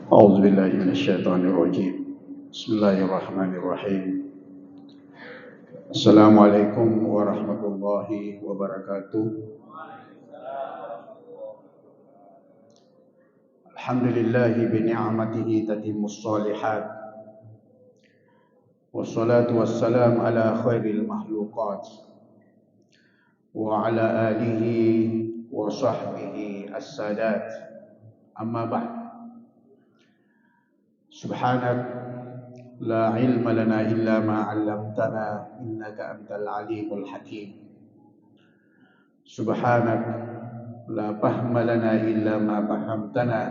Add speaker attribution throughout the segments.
Speaker 1: أعوذ بالله من الشيطان الرجيم. بسم الله الرحمن الرحيم. السلام عليكم ورحمة الله وبركاته. الحمد لله بنعمته تتم الصالحات، والصلاة والسلام على خير المخلوقات وعلى آله وصحبه السادات. أما بعد، سبحانك لا علم لنا إلا ما علمتنا إنك أنت العليم الحكيم. سبحانك لا فهم لنا إلا ما فهمتنا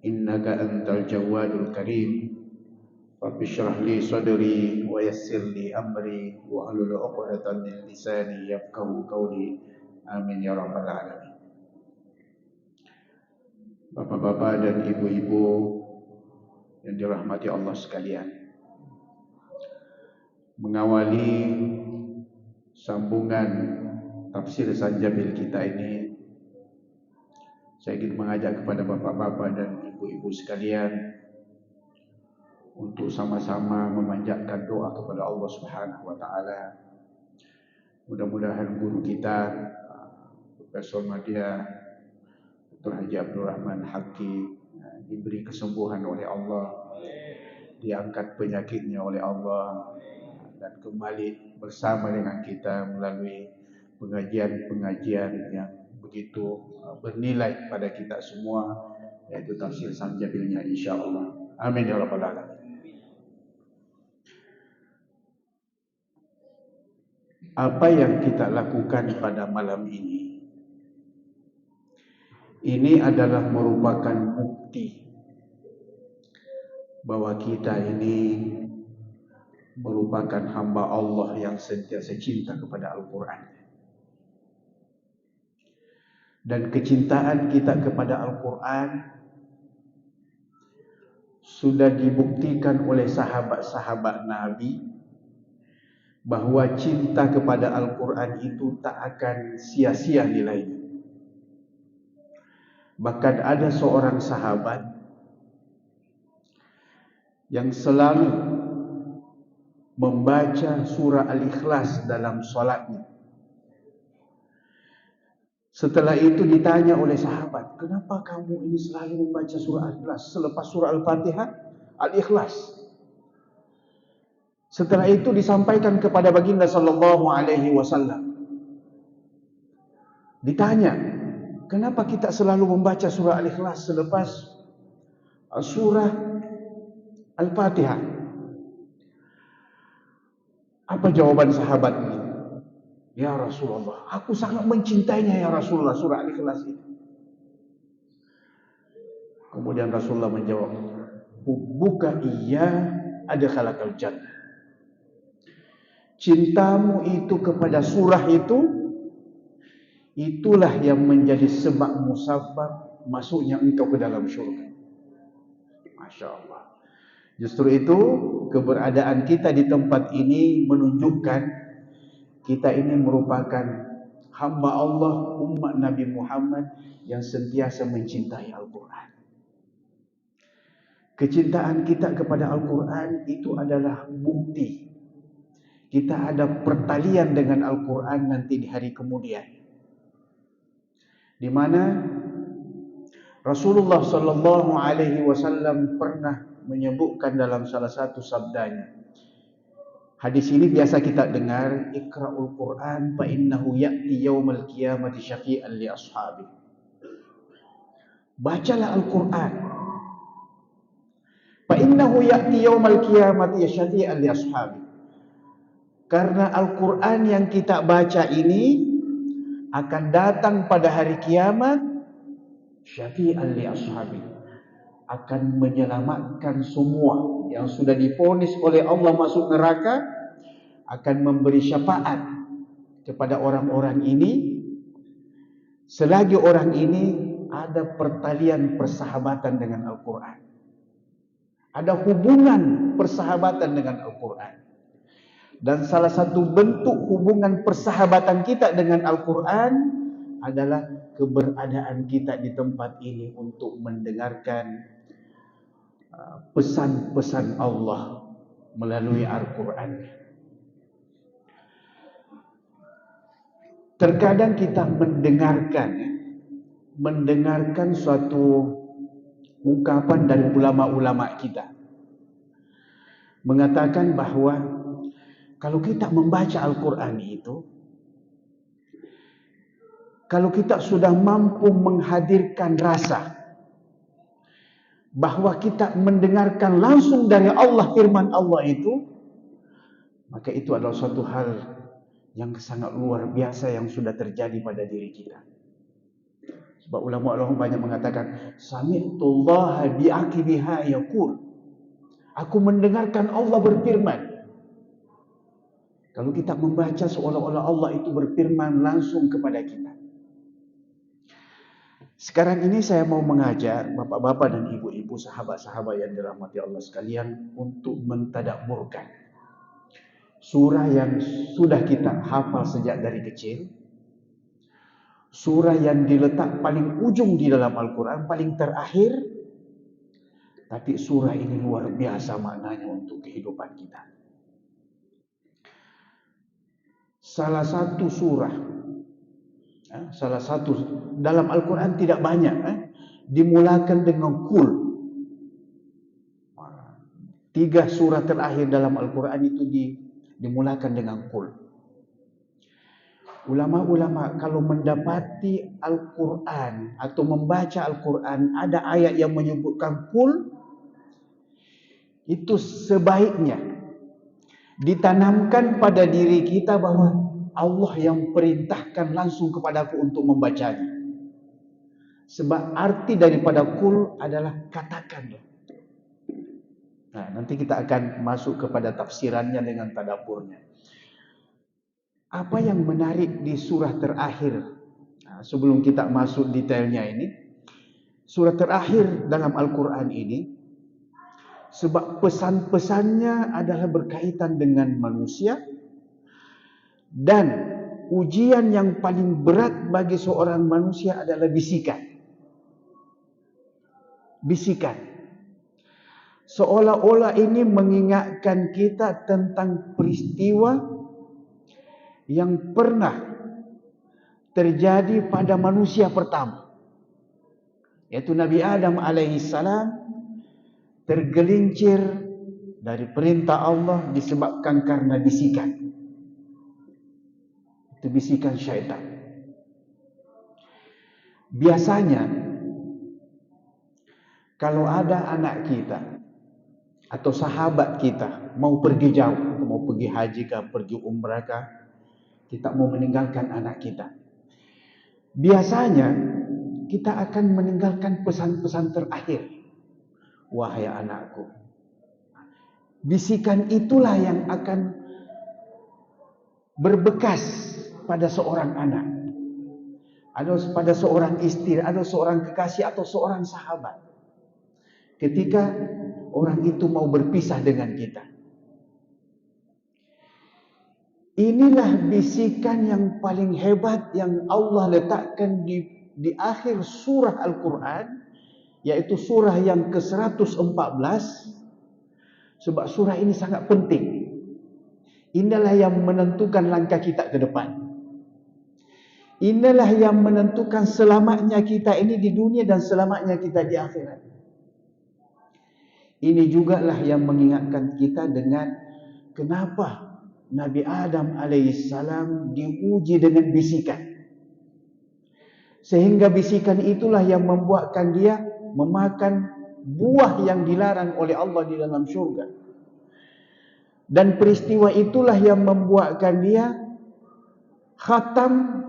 Speaker 1: إنك أنت الجواد الكريم. رب اشرح لي صدري ويسر لي أمري واحلل عقدة من لساني يفقهوا قولي. Amin ya rabbal alamin. Bapak-bapak dan ibu-ibu yang dirahmati Allah sekalian, mengawali sambungan tafsir Sanjabil kita ini, saya ingin mengajak kepada bapak-bapak dan ibu-ibu sekalian untuk sama-sama memanjatkan doa kepada Allah Subhanahu wa taala. Mudah-mudahan guru kita Profesor Madya Dr. Haji Abdul Rahman Haqqi diberi kesembuhan oleh Allah, diangkat penyakitnya oleh Allah, dan kembali bersama dengan kita melalui pengajian-pengajian yang begitu bernilai pada kita semua, yaitu tafsir Sanjabilnya insyaAllah. Amin ya rabbal alamin. Apa yang kita lakukan pada malam ini adalah merupakan bukti bahwa kita ini merupakan hamba Allah yang sentiasa cinta kepada Al-Quran. Dan kecintaan kita kepada Al-Quran sudah dibuktikan oleh sahabat-sahabat Nabi, bahwa cinta kepada Al-Quran itu tak akan sia-sia nilainya. Bahkan ada seorang sahabat yang selalu membaca surah Al-Ikhlas dalam solatnya. Setelah itu ditanya oleh sahabat, kenapa kamu ini selalu membaca surah Al-Ikhlas selepas surah Al-Fatihah, Al-Ikhlas? Setelah itu disampaikan kepada baginda sallallahu alaihi wasallam. Ditanya, kenapa kita selalu membaca surah Al-Ikhlas selepas surah Al-Fatihah? Apa jawaban sahabat ini? Ya Rasulullah, aku sangat mencintainya ya Rasulullah, surah Al-Ikhlas itu. Kemudian Rasulullah menjawab, hubbuka iya adkhalakal jannah. Cintamu itu kepada surah itu, itulah yang menjadi sebab musabab masuknya engkau ke dalam syurga. Masya Allah. Justru itu keberadaan kita di tempat ini menunjukkan kita ini merupakan hamba Allah, umat Nabi Muhammad yang sentiasa mencintai Al-Quran. Kecintaan kita kepada Al-Quran itu adalah bukti kita ada pertalian dengan Al-Quran nanti di hari kemudian, di mana Rasulullah sallallahu alaihi wasallam pernah menyebutkan dalam salah satu sabdanya. Hadis ini biasa kita dengar, Iqra'ul Quran fa innahu ya'ti yaumal qiyamati syafi'an li ashabi. Bacalah Al-Quran. Fa innahu ya'ti yaumal qiyamati syafi'an li ashabi. Karena Al-Quran yang kita baca ini akan datang pada hari kiamat syafi'an li ashabi, akan menyelamatkan semua yang sudah divonis oleh Allah masuk neraka, akan memberi syafaat kepada orang-orang ini selagi orang ini ada pertalian persahabatan dengan Al-Quran, ada hubungan persahabatan dengan Al-Quran. Dan salah satu bentuk hubungan persahabatan kita dengan Al-Quran adalah keberadaan kita di tempat ini untuk mendengarkan pesan-pesan Allah melalui Al-Quran. Terkadang kita mendengarkan suatu ungkapan dari ulama-ulama kita mengatakan bahawa kalau kita membaca Al-Quran itu, kalau kita sudah mampu menghadirkan rasa bahawa kita mendengarkan langsung dari Allah, firman Allah itu, maka itu adalah suatu hal yang sangat luar biasa yang sudah terjadi pada diri kita. Sebab ulama-ulama banyak mengatakan, sami'tullaha bi'aqibiha yaqul, aku mendengarkan Allah berfirman. Kalau kita membaca seolah-olah Allah itu berfirman langsung kepada kita. Sekarang ini saya mau mengajar bapak-bapak dan ibu-ibu, sahabat-sahabat yang dirahmati Allah sekalian, untuk mentadabburkan surah yang sudah kita hafal sejak dari kecil, surah yang diletak paling ujung di dalam Al-Quran, paling terakhir, tapi surah ini luar biasa maknanya untuk kehidupan kita. Salah satu dalam Al-Quran tidak banyak dimulakan dengan kul. 3 surah terakhir dalam Al-Quran itu dimulakan dengan kul. Ulama-ulama kalau mendapati Al-Quran atau membaca Al-Quran ada ayat yang menyebutkan kul, itu sebaiknya ditanamkan pada diri kita bahawa Allah yang perintahkan langsung kepadaku untuk membacanya. Sebab arti daripada kul adalah katakanlah. Nah, nanti kita akan masuk kepada tafsirannya dengan tadaburnya. Apa yang menarik di surah terakhir? Nah, sebelum kita masuk detailnya ini, surah terakhir dalam Al-Quran ini, sebab pesan-pesannya adalah berkaitan dengan manusia, dan ujian yang paling berat bagi seorang manusia adalah bisikan. Bisikan. Seolah-olah ini mengingatkan kita tentang peristiwa yang pernah terjadi pada manusia pertama, yaitu Nabi Adam alaihissalam tergelincir dari perintah Allah disebabkan karena bisikan. Itu bisikan syaitan. Biasanya kalau ada anak kita atau sahabat kita mau pergi jauh, mau pergi haji kah, pergi umrah kah, kita mau meninggalkan anak kita, biasanya kita akan meninggalkan pesan-pesan terakhir. Wahai anakku, bisikan itulah yang akan berbekas pada seorang anak, atau pada seorang istri, atau seorang kekasih, atau seorang sahabat, ketika orang itu mau berpisah dengan kita. Inilah bisikan yang paling hebat yang Allah letakkan di akhir surah Al-Quran, yaitu surah yang ke-114. Sebab surah ini sangat penting. Inilah yang menentukan langkah kita ke depan. Inilah yang menentukan selamatnya kita ini di dunia dan selamatnya kita di akhirat. Ini jugalah yang mengingatkan kita dengan kenapa Nabi Adam alaihissalam diuji dengan bisikan. Sehingga bisikan itulah yang membuatkan dia memakan buah yang dilarang oleh Allah di dalam syurga. Dan peristiwa itulah yang membuatkan dia khatam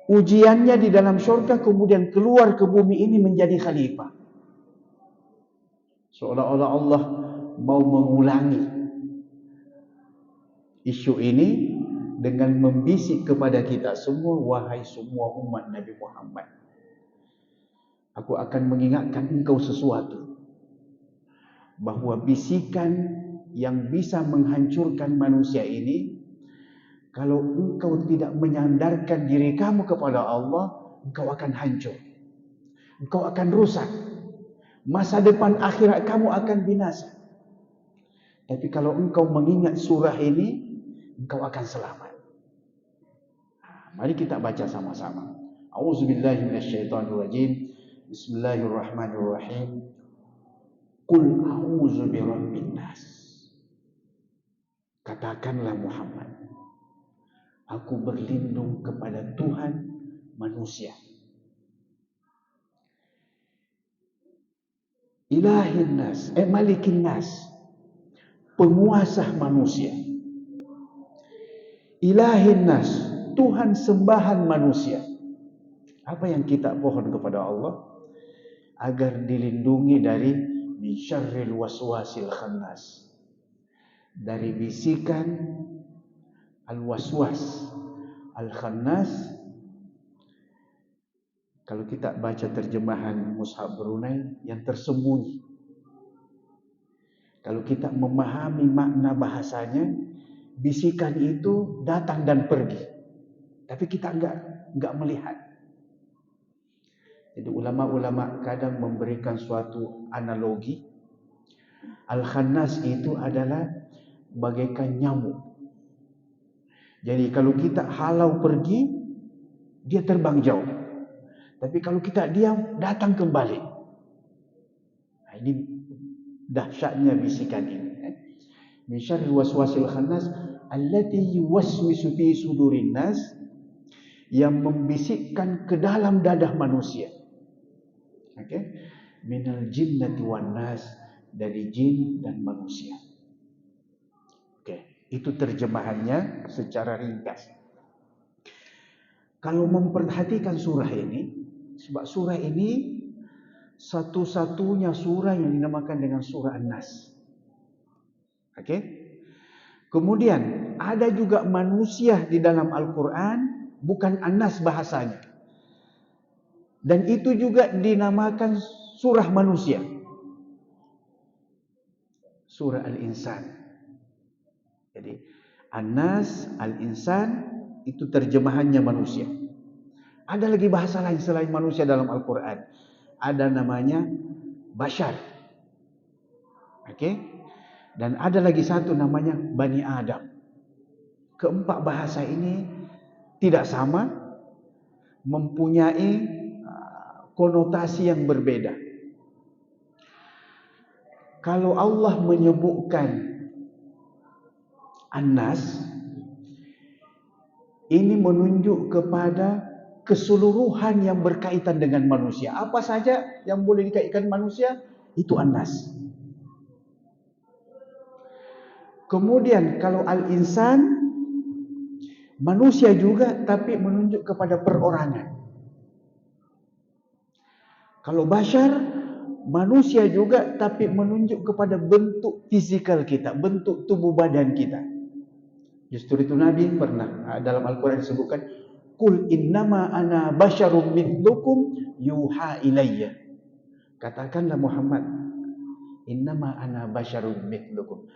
Speaker 1: ujiannya di dalam syurga, kemudian keluar ke bumi ini menjadi khalifah. Seolah-olah Allah mau mengulangi isu ini dengan membisik kepada kita semua, wahai semua umat Nabi Muhammad, aku akan mengingatkan engkau sesuatu, bahawa bisikan yang bisa menghancurkan manusia ini, kalau engkau tidak menyandarkan diri kamu kepada Allah, engkau akan hancur, engkau akan rusak. Masa depan akhirat kamu akan binasa. Tapi kalau engkau mengingat surah ini, engkau akan selamat. Mari kita baca sama-sama. A'udzubillahi minasyaitonirrajim. Bismillahirrahmanirrahim. Qul a'udzu birabbin nas. Katakanlah Muhammad, aku berlindung kepada Tuhan manusia. Ilahin nas, malikin nas, penguasa manusia. Ilahin nas, Tuhan sembahan manusia. Apa yang kita pohon kepada Allah? Agar dilindungi dari min syarril waswasil khannas, dari bisikan al-waswas al-khannas. Kalau kita baca terjemahan Mushaf Brunei, yang tersembunyi. Kalau kita memahami makna bahasanya, bisikan itu datang dan pergi, tapi kita enggak melihat. Jadi ulama-ulama kadang memberikan suatu analogi. Al-Khannas itu adalah bagaikan nyamuk. Jadi kalau kita halau pergi, dia terbang jauh. Tapi kalau kita diam, datang kembali. Nah, ini dahsyatnya bisikan ini. Min syarril waswasil khannas allati yuwaswisu fi sudurin nas, yang membisikkan ke dalam dadah manusia. Okey. Minal jinnati wan nas, dari jin dan manusia. Okey, itu terjemahannya secara ringkas. Kalau memperhatikan surah ini, sebab surah ini satu-satunya surah yang dinamakan dengan surah An-Nas. Okey. Kemudian ada juga manusia di dalam Al-Quran, bukan An-Nas bahasanya. Dan itu juga dinamakan surah manusia. Surah Al-Insan. Jadi An-Nas, Al-Insan itu terjemahannya manusia. Ada lagi bahasa lain selain manusia dalam Al-Quran. Ada namanya Bashar. Okey. Dan ada lagi satu namanya Bani Adam. Keempat bahasa ini tidak sama, mempunyai konotasi yang berbeda. Kalau Allah menyebutkan An-Nas, ini menunjuk kepada keseluruhan yang berkaitan dengan manusia. Apa saja yang boleh dikaitkan manusia, itu An-Nas. Kemudian kalau Al-Insan, manusia juga tapi menunjuk kepada perorangan. Kalau Bashar, manusia juga tapi menunjuk kepada bentuk fizikal kita, bentuk tubuh badan kita. Justru itu Nabi pernah dalam Al-Quran disebutkan, Qul innama ana basyarum mithlukum yuha ilayya. Katakanlah Muhammad, innama ana basyarum mithlukum.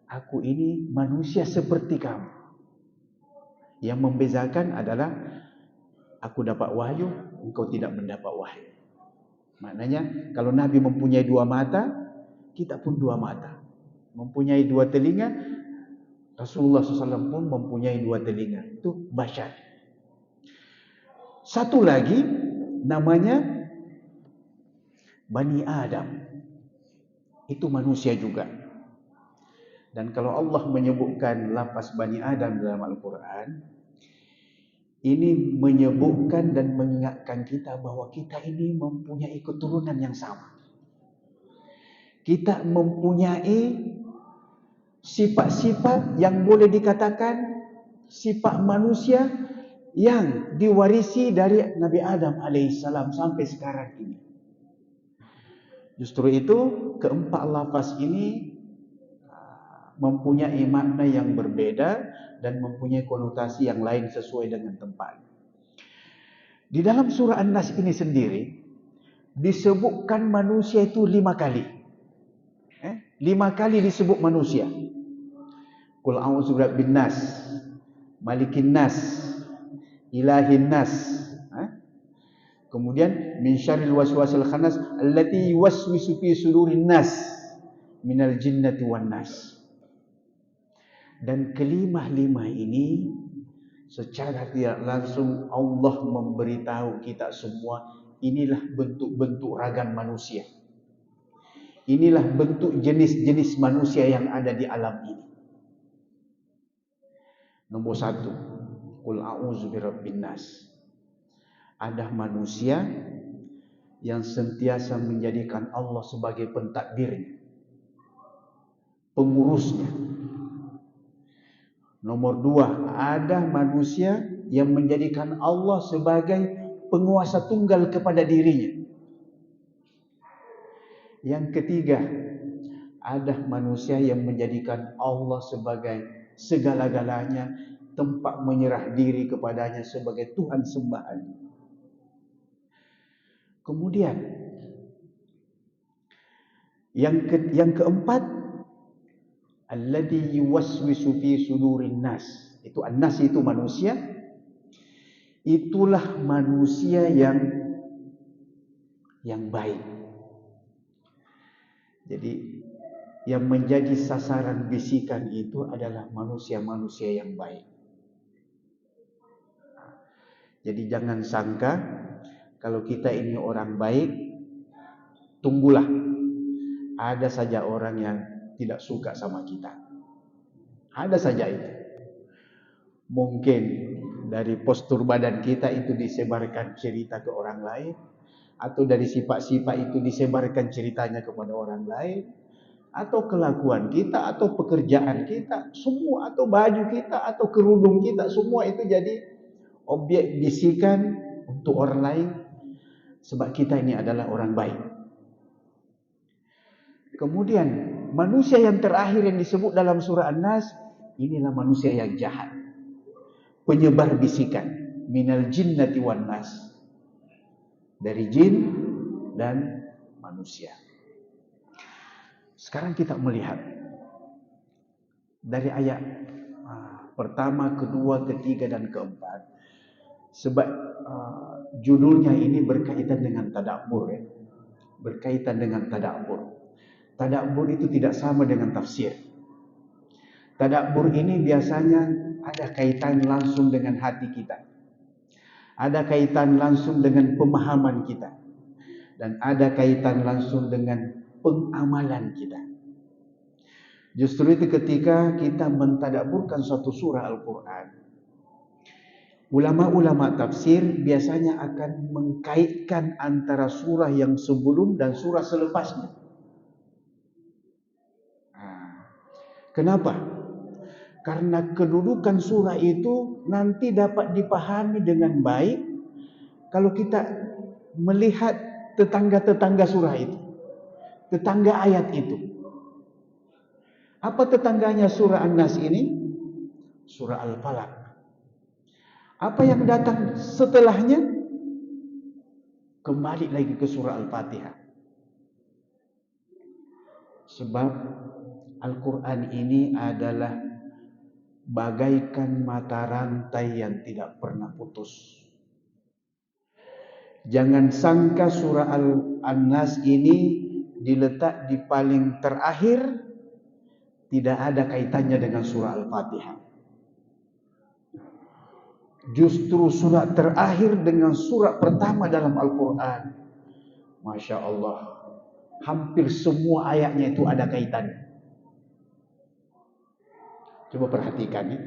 Speaker 1: Aku ini manusia seperti kamu. Yang membezakan adalah aku dapat wahyu, engkau tidak mendapat wahyu. Maknanya kalau Nabi mempunyai dua mata, kita pun dua mata. Mempunyai dua telinga, Rasulullah SAW pun mempunyai dua telinga. Itu Bashar. Satu lagi namanya Bani Adam. Itu manusia juga. Dan kalau Allah menyebutkan lafaz Bani Adam dalam Al-Quran, ini menyebutkan dan mengingatkan kita bahwa kita ini mempunyai keturunan yang sama. Kita mempunyai sifat-sifat yang boleh dikatakan sifat manusia yang diwarisi dari Nabi Adam alaihissalam sampai sekarang ini. Justru itu keempat lafaz ini mempunyai makna yang berbeda dan mempunyai konotasi yang lain sesuai dengan tempat. Di dalam surah An-Nas ini sendiri disebutkan manusia itu 5 kali. 5 kali disebut manusia. Qul a'udzu birabbin nas, malikin nas, ilahin nas. Kemudian min syarril waswasil khannas allati yuwaswisu fi sudurin nas minal jinnati wan nas. Dan kelima-lima ini secara tidak langsung Allah memberitahu kita semua, inilah bentuk-bentuk ragam manusia. Inilah bentuk jenis-jenis manusia yang ada di alam ini. Nomor 1, qul a'udzu birabbin nas. Ada manusia yang sentiasa menjadikan Allah sebagai pentadbirnya, pengurusnya. Nomor 2, ada manusia yang menjadikan Allah sebagai penguasa tunggal kepada dirinya. Yang ketiga, ada manusia yang menjadikan Allah sebagai segala-galanya, tempat menyerah diri kepadanya sebagai Tuhan sembahan. Kemudian yang keempat, alladzi yuwaswisu fi sudurin nas. Itu an-nas itu manusia. Itulah manusia yang baik. Jadi yang menjadi sasaran bisikan itu adalah manusia-manusia yang baik. Jadi jangan sangka kalau kita ini orang baik, tunggulah ada saja orang yang tidak suka sama kita. Ada saja itu. Mungkin dari postur badan kita itu disebarkan cerita ke orang lain, atau dari sifat-sifat itu disebarkan ceritanya kepada orang lain, atau kelakuan kita, atau pekerjaan kita, semua, atau baju kita, atau kerudung kita, semua itu jadi objek bisikan untuk orang lain, sebab kita ini adalah orang baik. Kemudian manusia yang terakhir yang disebut dalam surah An-Nas, inilah manusia yang jahat, penyebar bisikan, minal jinnati wan nas, dari jin dan manusia. Sekarang kita melihat dari ayat pertama, kedua, ketiga, dan keempat. Sebab judulnya ini berkaitan dengan tadabbur, ya. Berkaitan dengan tadabbur. Tadabbur itu tidak sama dengan tafsir. Tadabbur ini biasanya ada kaitan langsung dengan hati kita. Ada kaitan langsung dengan pemahaman kita. Dan ada kaitan langsung dengan pengamalan kita. Justru itu ketika kita mentadabburkan suatu surah Al-Quran, ulama-ulama tafsir biasanya akan mengkaitkan antara surah yang sebelum dan surah selepasnya. Kenapa? Karena kedudukan surah itu nanti dapat dipahami dengan baik kalau kita melihat tetangga-tetangga surah itu, tetangga ayat itu. Apa tetangganya surah An-Nas ini? Surah Al-Falaq. Apa yang datang setelahnya? Kembali lagi ke surah Al-Fatihah. Sebab Al-Quran ini adalah bagaikan mata rantai yang tidak pernah putus. Jangan sangka surah An-Nas ini diletak di paling terakhir, tidak ada kaitannya dengan surah Al-Fatihah. Justru surat terakhir dengan surat pertama dalam Al-Quran, Masya Allah, hampir semua ayatnya itu ada kaitannya. Coba perhatikan ya.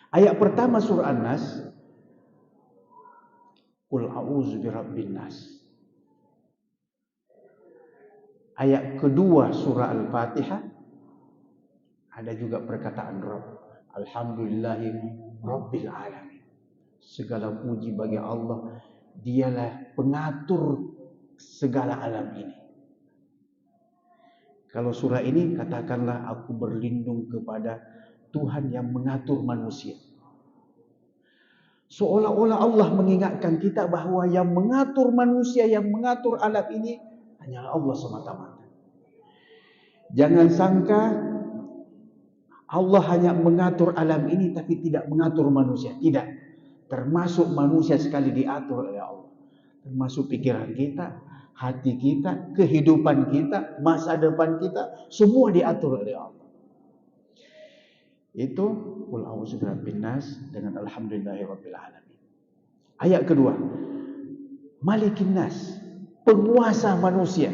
Speaker 1: Ayat pertama surah An-Nas, qul a'udzu birabbin nas. Ayat kedua surah Al-Fatihah ada juga perkataan Rabb, alhamdulillahi rabbil alamin. Segala puji bagi Allah, dialah pengatur segala alam ini. Kalau surah ini katakanlah aku berlindung kepada Tuhan yang mengatur manusia. Seolah-olah Allah mengingatkan kita bahwa yang mengatur manusia, yang mengatur alam ini hanyalah Allah semata-mata. Jangan sangka Allah hanya mengatur alam ini tapi tidak mengatur manusia. Tidak. Termasuk manusia sekali diatur oleh Allah. termasuk pikiran kita, hati kita, kehidupan kita, masa depan kita, semua diatur oleh Allah. Itu qul a'udzu birabbin nas dengan alhamdulillahirabbil alamin. Ayat kedua, Malikin nas, penguasa manusia.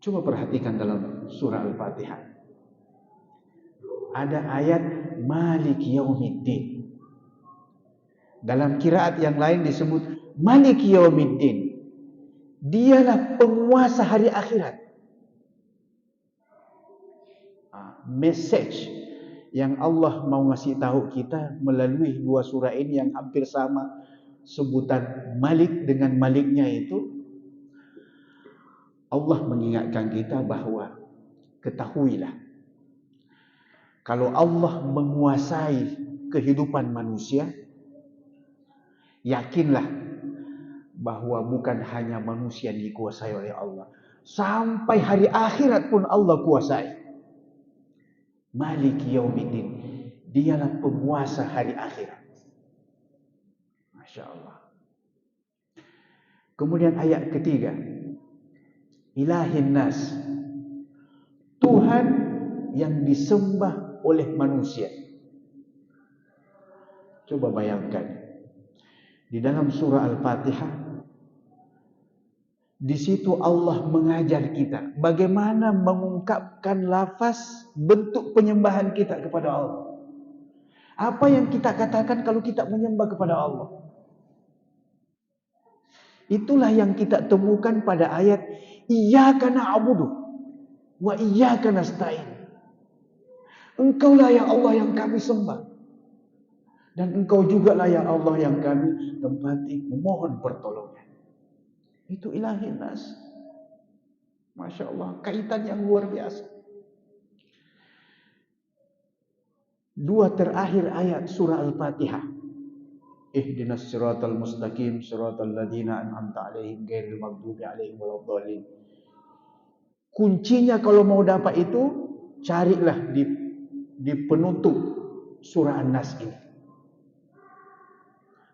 Speaker 1: Coba perhatikan dalam surah Al-Fatihah. Ada ayat Malik Yaumiddin. Dalam qiraat yang lain disebut Malik Yaumiddin. Dialah penguasa hari akhirat. Message yang Allah mau ngasih tahu kita melalui dua surah ini yang hampir sama sebutan Malik dengan Maliknya itu, Allah mengingatkan kita bahwa ketahuilah, kalau Allah menguasai kehidupan manusia, yakinlah bahwa bukan hanya manusia yang dikuasai oleh Allah, sampai hari akhirat pun Allah kuasai. Malik Yaumiddin, dialah penguasa hari akhirat. Masya Allah. Kemudian ayat ketiga, Ilahin nas, Tuhan yang disembah oleh manusia. Coba bayangkan, di dalam surah Al-Fatihah, di situ Allah mengajar kita bagaimana mengungkapkan lafaz bentuk penyembahan kita kepada Allah. Apa yang kita katakan kalau kita menyembah kepada Allah? Itulah yang kita temukan pada ayat Iyyaka na'budu wa iyyaka nasta'in. Engkaulah ya Allah yang kami sembah, dan Engkau jugalah ya Allah yang kami tempati memohon pertolongan. Itu ilahin nas. Masya Allah, kaitan yang luar biasa. Dua terakhir ayat surah Al-Fatihah, Ihdinas siratal mustaqim siratal ladzina an'amta 'alaihim ghairil maghdubi 'alaihim waladdallin. Kuncinya kalau mau dapat itu, carilah di penutup surah An-Nas ini.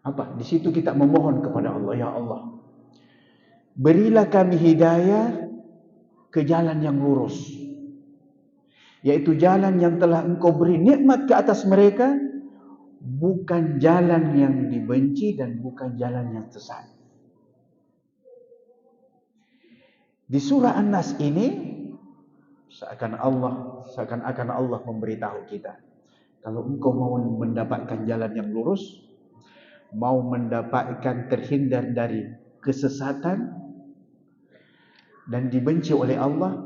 Speaker 1: Apa? Di situ kita memohon kepada Allah, ya Allah, berilah kami hidayah ke jalan yang lurus, yaitu jalan yang telah Engkau beri nikmat ke atas mereka, bukan jalan yang dibenci dan bukan jalan yang sesat. Di surah An-Nas ini seakan-akan Allah memberitahu kita, kalau engkau mau mendapatkan jalan yang lurus, mau mendapatkan terhindar dari kesesatan dan dibenci oleh Allah,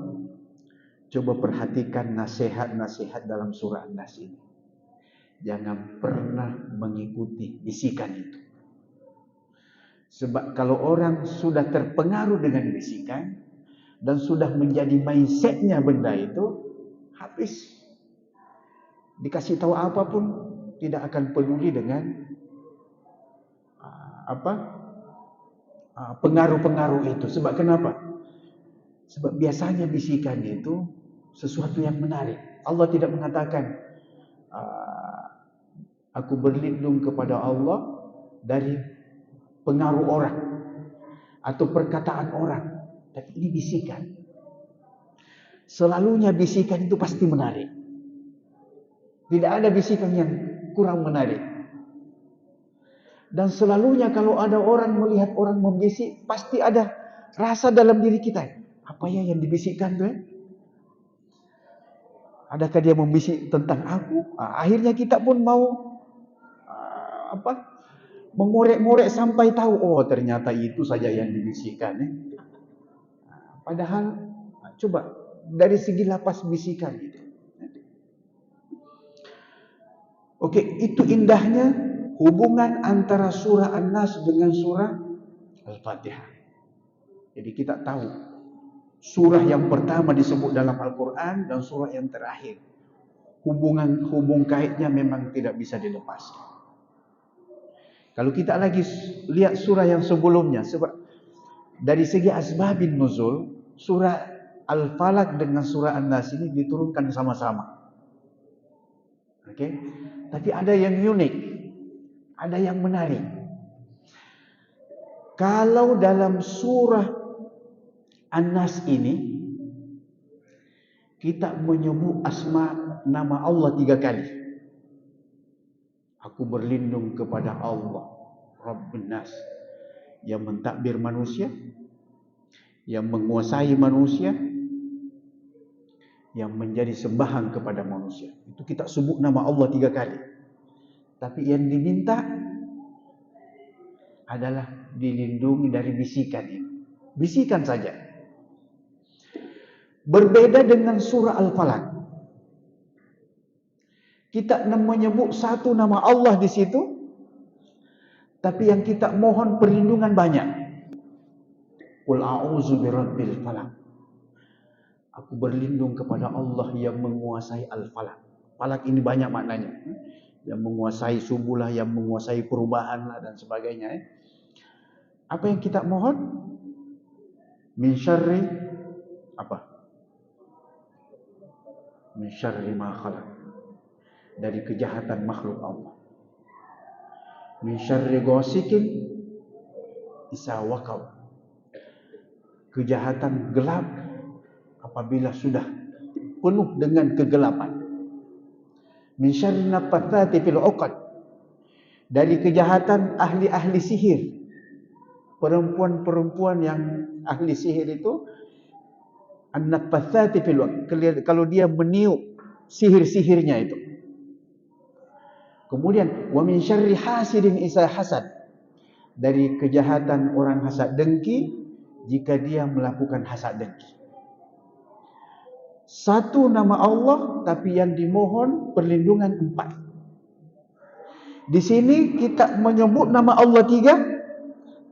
Speaker 1: coba perhatikan nasihat-nasihat dalam surah An-Nas ini. Jangan pernah mengikuti bisikan itu. Sebab kalau orang sudah terpengaruh dengan bisikan dan sudah menjadi mindsetnya benda itu, habis. Dikasih tahu apapun tidak akan peduli dengan pengaruh-pengaruh itu. Sebab kenapa? Sebab biasanya bisikan itu sesuatu yang menarik. Allah tidak mengatakan aku berlindung kepada Allah dari pengaruh orang atau perkataan orang. Tapi ini bisikan. Selalunya bisikan itu pasti menarik. Tidak ada bisikan yang kurang menarik. Dan selalunya kalau ada orang melihat orang membisik, pasti ada rasa dalam diri kita. Apa ya yang dibisikkan tuh? Adakah dia membisik tentang aku? Akhirnya kita pun mau mengorek-ngorek sampai tahu, oh ternyata itu saja yang dibisikkan. Padahal coba dari segi lapas bisikan itu. Oke, itu indahnya hubungan antara surah An-Nas dengan surah Al-Fatihah. Jadi kita tahu surah yang pertama disebut dalam Al-Quran dan surah yang terakhir, hubung kaitnya memang tidak bisa dilepaskan. Kalau kita lagi lihat surah yang sebelumnya, sebab dari segi asbabin nuzul, surah Al-Falaq dengan surah An-Nas ini diturunkan sama-sama. Oke, tapi ada yang unik, ada yang menarik. Kalau dalam surah An-Nas ini kita menyebut nama Allah 3 kali. Aku berlindung kepada Allah Rabbun Nas, yang mentadbir manusia, yang menguasai manusia, yang menjadi sembahan kepada manusia. Itu kita sebut nama Allah 3 kali. Tapi yang diminta adalah dilindungi dari bisikan itu. Bisikan saja. Berbeda dengan surah Al-Falaq. Kita menyebut satu nama Allah di situ, tapi yang kita mohon perlindungan banyak. Qul a'udzu birabbil falaq. Aku berlindung kepada Allah yang menguasai Al-Falaq. Falaq ini banyak maknanya. Yang menguasai subuh lah, yang menguasai perubahan lah dan sebagainya. Apa yang kita mohon? Min syarri apa? Min syarri ma khalaq. Dari kejahatan makhluk Allah. Min syarri ghasikin isa waqab. Kejahatan gelap apabila sudah penuh dengan kegelapan. Min syarri nafathati fil 'uqad. Dari kejahatan ahli-ahli sihir. Perempuan-perempuan yang ahli sihir itu an-nafathati fil 'uqad. Kalau dia meniup sihir-sihirnya itu. Kemudian wa min syarri hasidin isa hasad. Dari kejahatan orang hasad dengki jika dia melakukan hasad dengki. Satu nama Allah tapi yang dimohon perlindungan 4. Di sini kita menyebut nama Allah 3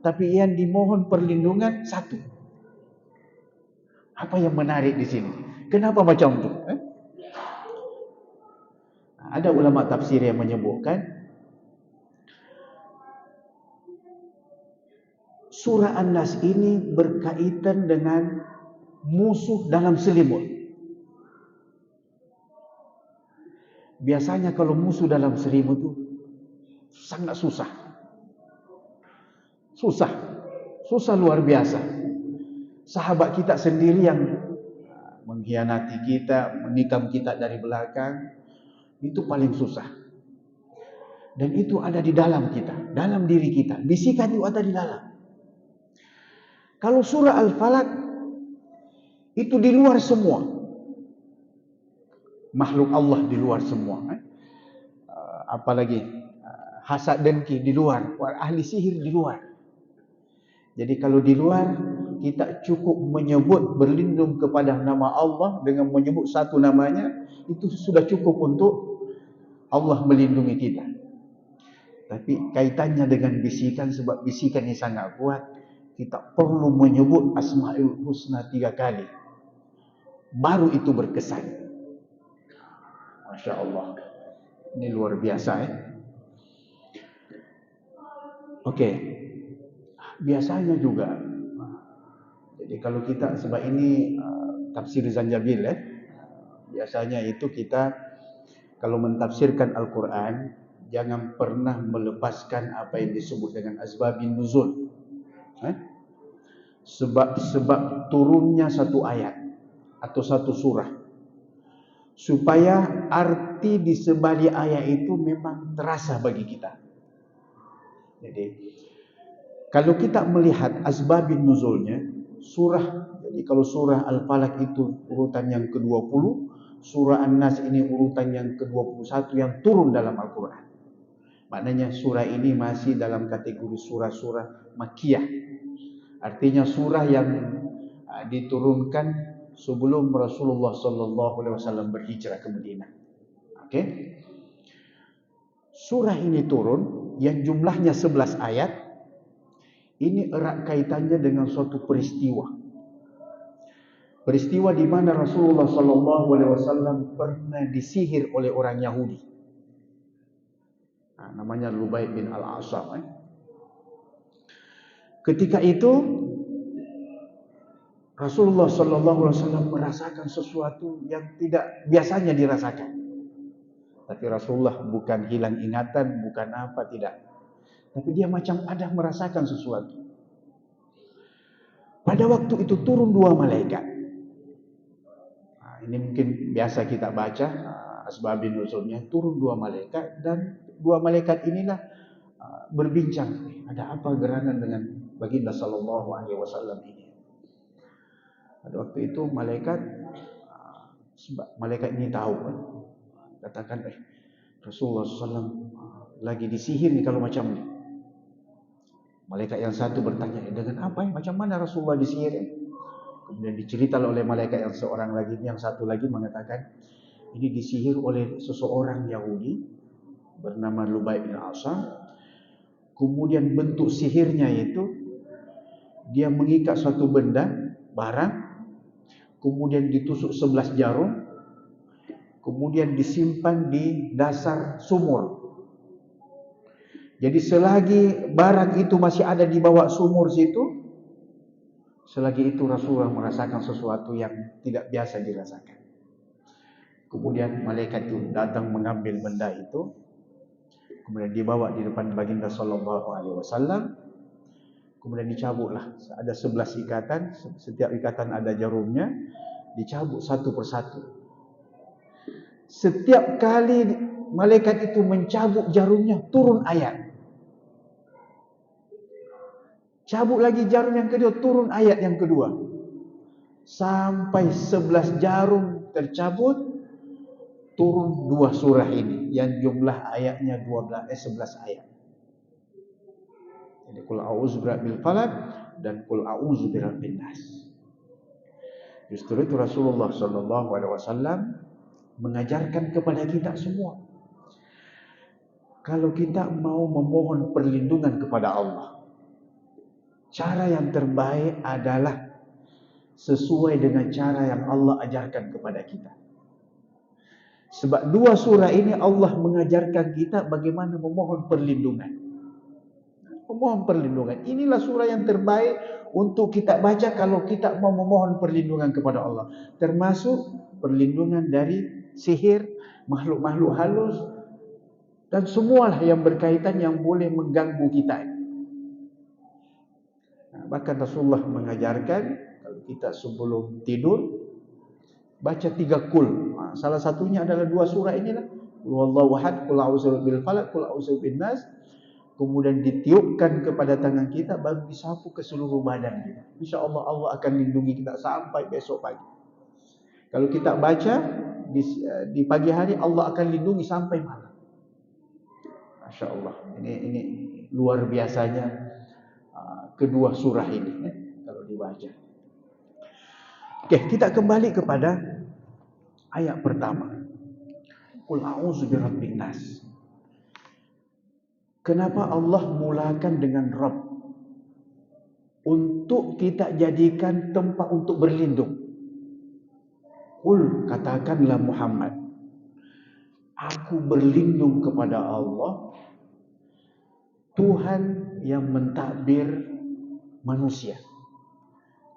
Speaker 1: tapi yang dimohon perlindungan 1. Apa yang menarik di sini? Kenapa macam itu? Ada ulama tafsir yang menyebutkan surah An-Nas ini berkaitan dengan musuh dalam selimut. Biasanya kalau musuh dalam selimut itu sangat susah. Susah luar biasa. Sahabat kita sendiri yang mengkhianati kita, menikam kita dari belakang, itu paling susah. Dan itu ada di dalam kita, dalam diri kita. Bisikan itu ada di dalam. Kalau surah Al-Falaq itu di luar semua. Makhluk Allah di luar semua. Apalagi hasad dengki di luar, ahli sihir di luar. Jadi kalau di luar kita cukup menyebut berlindung kepada nama Allah dengan menyebut satu namanya, itu sudah cukup untuk Allah melindungi kita. Tapi kaitannya dengan bisikan, sebab bisikan ini sangat kuat, kita perlu menyebut Asmaul Husna 3 kali. Baru itu berkesan. Masya Allah. Ini luar biasa Okey. Biasanya juga. Jadi kalau kita, sebab ini tafsir Zanjabil biasanya itu kita kalau mentafsirkan Al-Quran, jangan pernah melepaskan apa yang disebut dengan asbabun nuzul. Sebab turunnya satu ayat atau satu surah, supaya arti di sebalik ayat itu memang terasa bagi kita. Jadi kalau kita melihat asbabun nuzulnya, jadi kalau surah Al-Falaq itu urutan yang ke-20, surah An-Nas ini urutan yang ke-21 yang turun dalam Al-Quran. Maknanya surah ini masih dalam kategori surah-surah Makkiyah. Artinya surah yang diturunkan sebelum Rasulullah SAW berhijrah ke Madinah. Okey. Surah ini turun yang jumlahnya 11 ayat. Ini erat kaitannya dengan suatu peristiwa. Peristiwa di mana Rasulullah SAW pernah disihir oleh orang Yahudi. Namanya Lubai bin Al-Asam. Ketika itu Rasulullah SAW merasakan sesuatu yang tidak biasanya dirasakan. Tapi Rasulullah bukan hilang ingatan, bukan apa, tidak. Tapi dia macam ada merasakan sesuatu. Pada waktu itu turun 2 malaikat. Ini mungkin biasa kita baca asbabun nuzulnya, turun 2 malaikat, dan 2 malaikat inilah berbincang, ada apa gerangan dengan baginda sallallahu alaihi wasallam ini. Pada waktu itu malaikat ini tahu kan, katakan Rasulullah SAW lagi disihir nih kalau macam ini. Malaikat yang satu bertanya, dengan apa ya? Macam mana Rasulullah disihir? Kemudian diceritakan oleh malaikat yang seorang lagi, yang satu lagi mengatakan, ini disihir oleh seseorang Yahudi bernama Lubay bin Asam. Kemudian bentuk sihirnya itu, dia mengikat suatu benda, barang, kemudian ditusuk 11 jarum, kemudian disimpan di dasar sumur. Jadi selagi barang itu masih ada di bawah sumur situ, selagi itu Rasulullah merasakan sesuatu yang tidak biasa dirasakan. Kemudian malaikat itu datang mengambil benda itu, kemudian dibawa di depan baginda sallallahu alaihi wasallam. Kemudian dicabutlah. Ada 11 ikatan, setiap ikatan ada jarumnya, dicabut satu persatu. Setiap kali malaikat itu mencabut jarumnya, turun ayat. Cabut lagi jarum yang kedua, turun ayat yang kedua. Sampai 11 jarum tercabut, turun 2 surah ini yang jumlah ayatnya 11 ayat. Jadi Qul a'udzu birabbil falaq dan Qul a'udzu birabbin nas. Justru itu Rasulullah sallallahu alaihi wasallam mengajarkan kepada kita semua, kalau kita mau memohon perlindungan kepada Allah, cara yang terbaik adalah sesuai dengan cara yang Allah ajarkan kepada kita. Sebab 2 surah ini Allah mengajarkan kita bagaimana memohon perlindungan. Memohon perlindungan. Inilah surah yang terbaik untuk kita baca kalau kita mau memohon perlindungan kepada Allah. Termasuk perlindungan dari sihir, makhluk-makhluk halus, dan semualah yang berkaitan yang boleh mengganggu kita. Bahkan Rasulullah mengajarkan kalau kita sebelum tidur baca 3 qul. Salah satunya adalah 2 surah inilah. Qul huwallahu ahad, qul a'udzu birabbil falaq, qul a'udzu birabbin nas. Kemudian ditiupkan kepada tangan kita, baru disapu ke seluruh badan kita. Insya-Allah Allah akan lindungi kita sampai besok pagi. Kalau kita baca di pagi hari, Allah akan lindungi sampai malam. Masya-Allah. Ini luar biasanya kedua surah ini kalau dibaca. Oke, kita kembali kepada ayat pertama. Qul a'udzu birabbin nas. Kenapa Allah mulakan dengan Rabb? Untuk kita jadikan tempat untuk berlindung. Qul, katakanlah Muhammad, aku berlindung kepada Allah, Tuhan yang mentadbir manusia,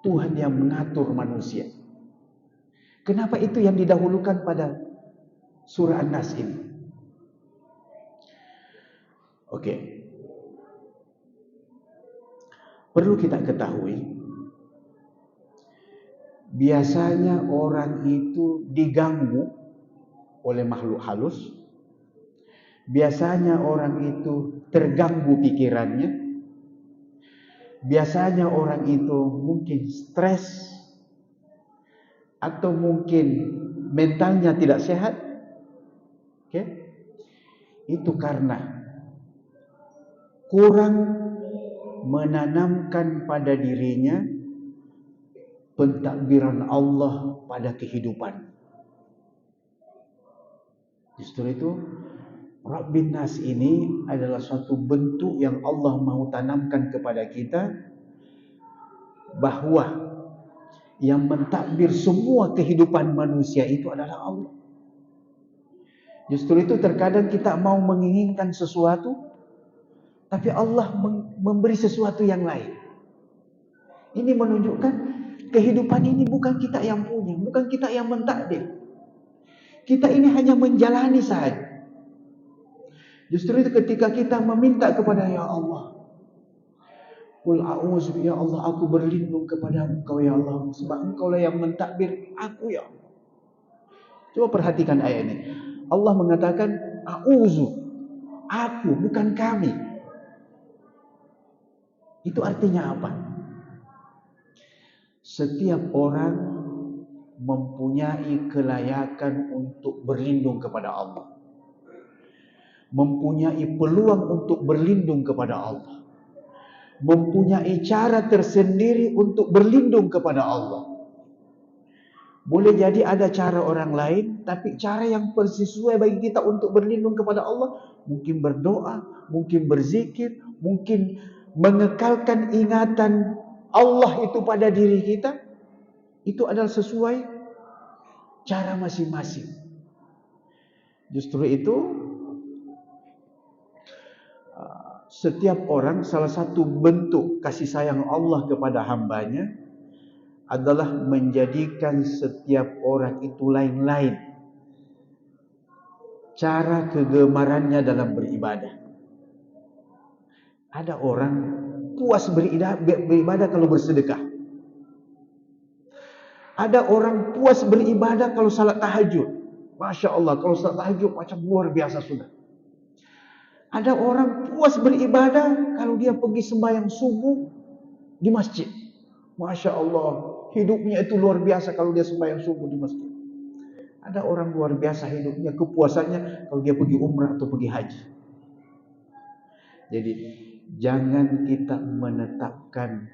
Speaker 1: Tuhan yang mengatur manusia. Kenapa itu yang didahulukan pada surah An-Nas ini? Oke. Perlu kita ketahui, biasanya orang itu diganggu oleh makhluk halus. Biasanya orang itu terganggu pikirannya. Biasanya orang itu mungkin stres, atau mungkin mentalnya tidak sehat. Oke? Itu karena kurang menanamkan pada dirinya pentadbiran Allah pada kehidupan. Justru itu Rabbin Nas ini adalah suatu bentuk yang Allah mau tanamkan kepada kita, bahwa yang mentadbir semua kehidupan manusia itu adalah Allah. Justru itu terkadang kita mau menginginkan sesuatu, tapi Allah memberi sesuatu yang lain. Ini menunjukkan kehidupan ini bukan kita yang punya, bukan kita yang mentakdir. Kita ini hanya menjalani saja. Justru itu ketika kita meminta kepada Ya Allah, Qul a'udzu, ya Allah, aku berlindung kepada Engkau ya Allah, sebab Engkau lah yang mentadbir aku ya Allah. Coba perhatikan ayat ini. Allah mengatakan a'udzu, aku, bukan kami. Itu artinya apa? Setiap orang mempunyai kelayakan untuk berlindung kepada Allah. Mempunyai peluang untuk berlindung kepada Allah. Mempunyai cara tersendiri untuk berlindung kepada Allah. Boleh jadi ada cara orang lain, tapi cara yang sesuai bagi kita untuk berlindung kepada Allah, mungkin berdoa, mungkin berzikir, mungkin mengekalkan ingatan Allah itu pada diri kita. Itu adalah sesuai cara masing-masing. Justru itu, setiap orang, salah satu bentuk kasih sayang Allah kepada hambanya adalah menjadikan setiap orang itu lain-lain cara kegemarannya dalam beribadah. Ada orang puas beribadah kalau bersedekah. Ada orang puas beribadah kalau salat tahajud. Masya Allah, kalau salat tahajud macam luar biasa sudah. Ada orang puas beribadah kalau dia pergi sembahyang subuh di masjid. Masya Allah, hidupnya itu luar biasa kalau dia sembahyang subuh di masjid. Ada orang luar biasa hidupnya, kepuasannya kalau dia pergi umrah atau pergi haji. Jadi jangan kita menetapkan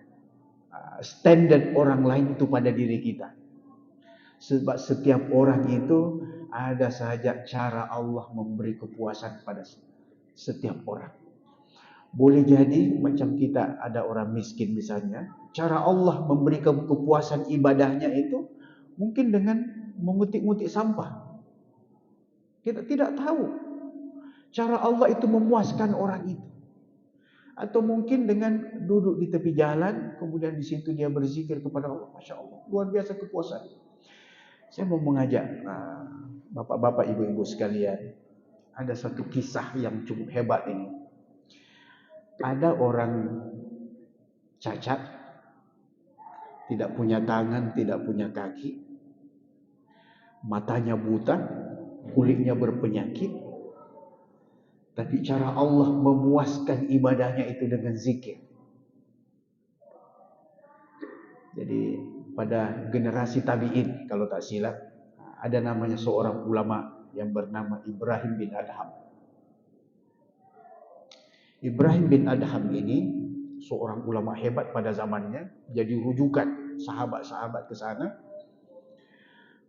Speaker 1: standar orang lain itu pada diri kita. Sebab setiap orang itu ada saja cara Allah memberi kepuasan pada setiap orang. Boleh jadi macam kita ada orang miskin misalnya, cara Allah memberi kepuasan ibadahnya itu mungkin dengan mengutik-ngutik sampah. Kita tidak tahu cara Allah itu memuaskan orang itu. Atau mungkin dengan duduk di tepi jalan, kemudian di situ dia berzikir kepada Allah. Masya Allah, luar biasa kepuasan. Saya mau mengajak bapak-bapak, ibu-ibu sekalian, ada satu kisah yang cukup hebat ini. Ada orang cacat, tidak punya tangan, tidak punya kaki, matanya buta, kulitnya berpenyakit, tapi cara Allah memuaskan ibadahnya itu dengan zikir. Jadi pada generasi tabi'in, kalau tak silap, ada namanya seorang ulama yang bernama Ibrahim bin Adham. Ibrahim bin Adham ini seorang ulama hebat pada zamannya, jadi rujukan sahabat-sahabat ke sana.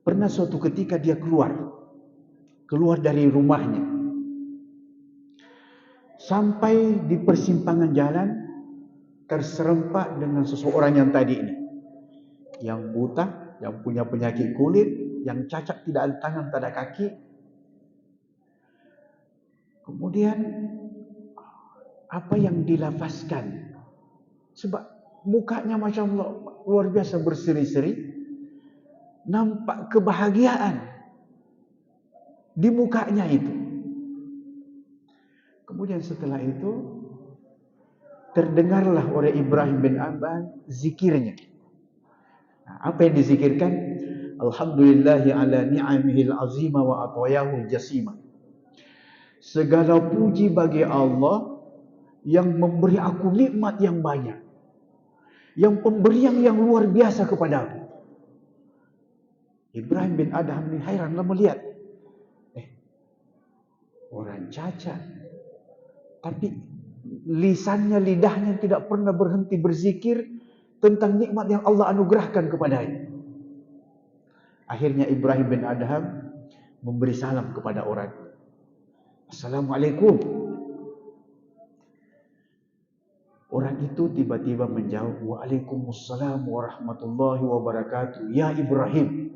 Speaker 1: Pernah suatu ketika dia keluar dari rumahnya, sampai di persimpangan jalan terserempak dengan seseorang yang tadi ini, yang buta, yang punya penyakit kulit, yang cacat, tidak ada tangan, tidak ada kaki. Kemudian apa yang dilafazkan, sebab mukanya macam luar biasa berseri-seri, nampak kebahagiaan di mukanya itu. Kemudian setelah itu terdengarlah oleh Ibrahim bin Adham zikirnya. Apa yang dizikirkan? Alhamdulillahi ala ni'amihil azima wa atwayahul jasima. Segala puji bagi Allah yang memberi aku nikmat yang banyak, yang pemberian yang luar biasa kepada aku. Ibrahim bin Adham ini heranlah melihat, orang cacat, tapi lisannya, lidahnya tidak pernah berhenti berzikir tentang nikmat yang Allah anugerahkan kepadanya. Akhirnya Ibrahim bin Adham memberi salam kepada orang. Assalamualaikum. Orang itu tiba-tiba menjawab, Waalaikumsalam warahmatullahi wabarakatuh. Ya Ibrahim.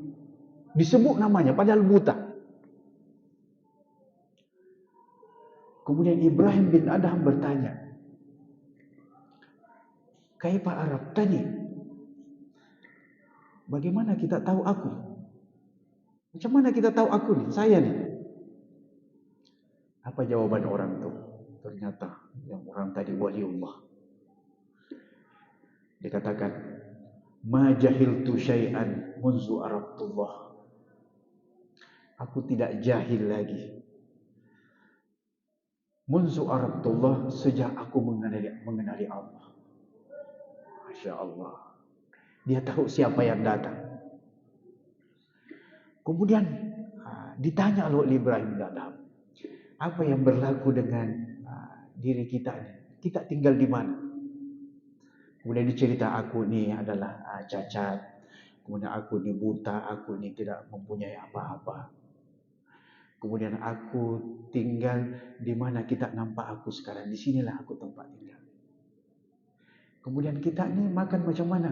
Speaker 1: Disebut namanya padahal buta. Kemudian Ibrahim bin Adham bertanya, Kaifa Arab tadi? Bagaimana kita tahu aku? Macam mana kita tahu aku nih? Saya nih. Apa jawaban orang itu? Ternyata yang orang tadi waliullah. Dia katakan, ma jahiltu syai'an munzu arabtullah. Aku tidak jahil lagi. Munzu arabtullah, sejak aku mengenali Allah. Masya Allah. Dia tahu siapa yang datang. Kemudian ditanya oleh Ibrahim bin Adham, apa yang berlaku dengan diri kita ini? Kita tinggal di mana? Kemudian dicerita, aku ni adalah cacat. Kemudian aku ni buta, aku ni tidak mempunyai apa-apa. Kemudian aku tinggal di mana kita nampak aku sekarang. Di sinilah aku tempat tinggal. Kemudian kita ni makan macam mana?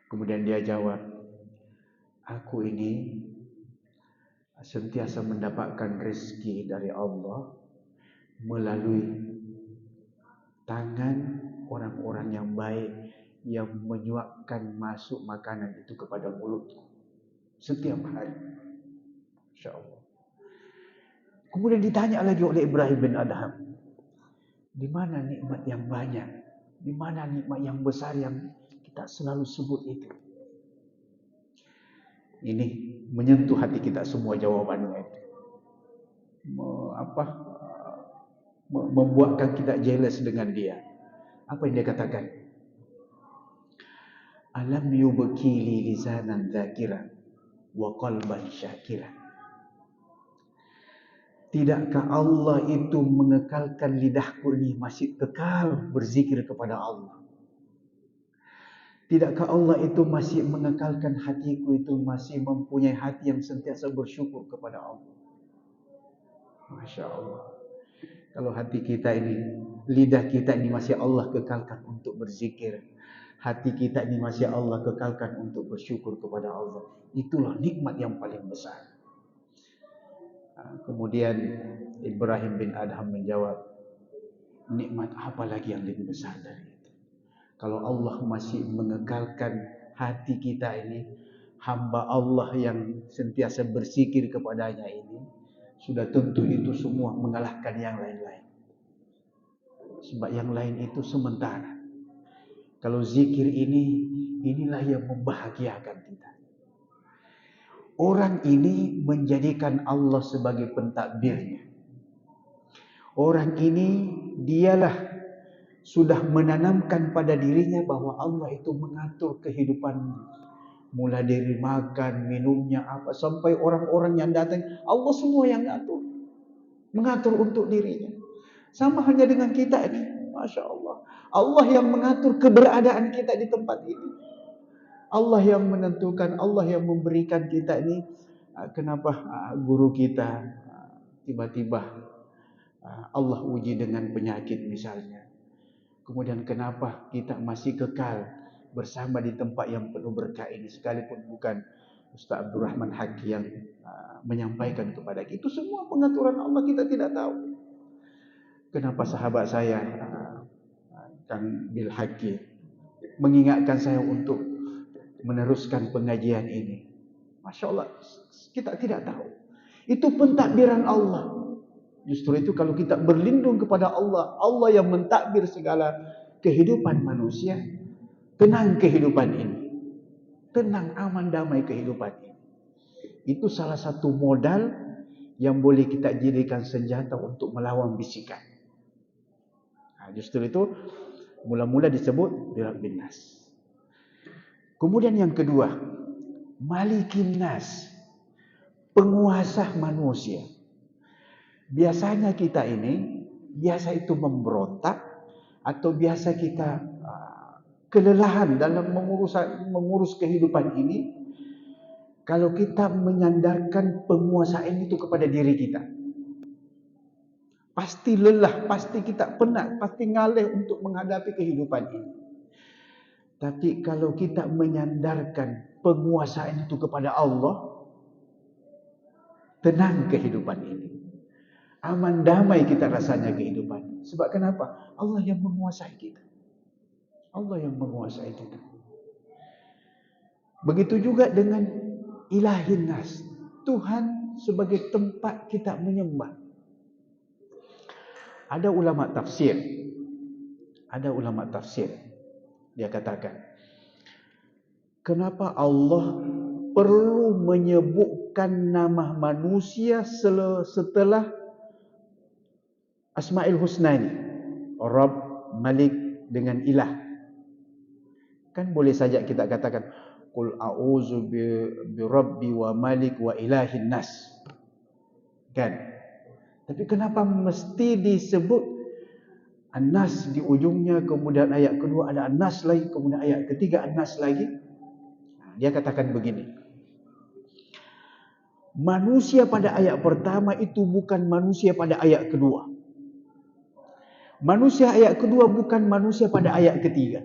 Speaker 1: Kemudian dia jawab, aku ini sentiasa mendapatkan rezeki dari Allah melalui tangan orang-orang yang baik yang menyuapkan masuk makanan itu kepada mulutku setiap hari. Masya Allah. Kemudian ditanya lagi oleh Ibrahim bin Adham, di mana nikmat yang banyak, di mana nikmat yang besar yang kita selalu sebut itu? Ini menyentuh hati kita semua jawabannya itu. Membuatkan kita jealous dengan dia. Apa yang dia katakan? Alam yubkili lisanan dzakiran wa qalban syakiran. Tidakkah Allah itu mengekalkan lidahku ini masih kekal berzikir kepada Allah? Tidakkah Allah itu masih mengekalkan hatiku itu masih mempunyai hati yang sentiasa bersyukur kepada Allah? Masya Allah. Kalau hati kita ini, lidah kita ini masih Allah kekalkan untuk berzikir, hati kita ini masih Allah kekalkan untuk bersyukur kepada Allah, itulah nikmat yang paling besar. Kemudian Ibrahim bin Adham menjawab, nikmat apa lagi yang lebih besar dari itu? Kalau Allah masih mengekalkan hati kita ini, hamba Allah yang sentiasa berzikir kepadanya ini, sudah tentu itu semua mengalahkan yang lain-lain. Sebab yang lain itu sementara. Kalau zikir ini, inilah yang membahagiakan kita. Orang ini menjadikan Allah sebagai pentadbirnya. Orang ini dialah sudah menanamkan pada dirinya bahwa Allah itu mengatur kehidupannya. Mulai dari makan, minumnya apa, sampai orang-orang yang datang, Allah semua yang ngatur. Mengatur untuk dirinya. Sama halnya dengan kita ini. Masya Allah. Allah yang mengatur keberadaan kita di tempat ini. Allah yang menentukan, Allah yang memberikan kita ini. Kenapa guru kita tiba-tiba Allah uji dengan penyakit misalnya. Kemudian kenapa kita masih kekal bersama di tempat yang penuh berkah ini, sekalipun bukan Ustaz Abdul Rahman Haqqi yang menyampaikan kepada kita. Itu semua pengaturan Allah, kita tidak tahu. Kenapa sahabat saya Kang Bil Haqqi mengingatkan saya untuk meneruskan pengajian ini. Masya Allah, kita tidak tahu. Itu pentadbiran Allah. Justru itu kalau kita berlindung kepada Allah, Allah yang mentadbir segala kehidupan manusia, tenang kehidupan ini. Tenang, aman, damai kehidupan ini. Itu salah satu modal yang boleh kita jadikan senjata untuk melawan bisikan. Justru itu mula-mula disebut Birabbin Nas. Kemudian yang kedua, Malikin Nas, penguasa manusia. Biasanya kita ini, biasa itu memberontak, atau biasa kita kelelahan dalam mengurus kehidupan ini, kalau kita menyandarkan penguasaan itu kepada diri kita. Pasti lelah, pasti kita penat, pasti ngalih untuk menghadapi kehidupan ini. Tapi kalau kita menyandarkan penguasaan itu kepada Allah, tenang kehidupan ini. Aman damai kita rasanya kehidupan. Sebab kenapa? Allah yang menguasai kita. Allah yang menguasai kita. Begitu juga dengan Ilahin Nas, Tuhan sebagai tempat kita menyembah. Ada ulama tafsir Dia katakan, kenapa Allah perlu menyebutkan nama manusia setelah Asmaul Husna ini? Rabb, Malik dengan Ilah. Kan boleh saja kita katakan qul a'udzu bi rabbi wa malik wa ilahin nas. Kan? Tapi kenapa mesti disebut An-Nas di ujungnya, kemudian ayat kedua ada An-Nas lagi, kemudian ayat ketiga An-Nas lagi? Dia katakan begini. Manusia pada ayat pertama itu bukan manusia pada ayat kedua. Manusia ayat kedua bukan manusia pada ayat ketiga.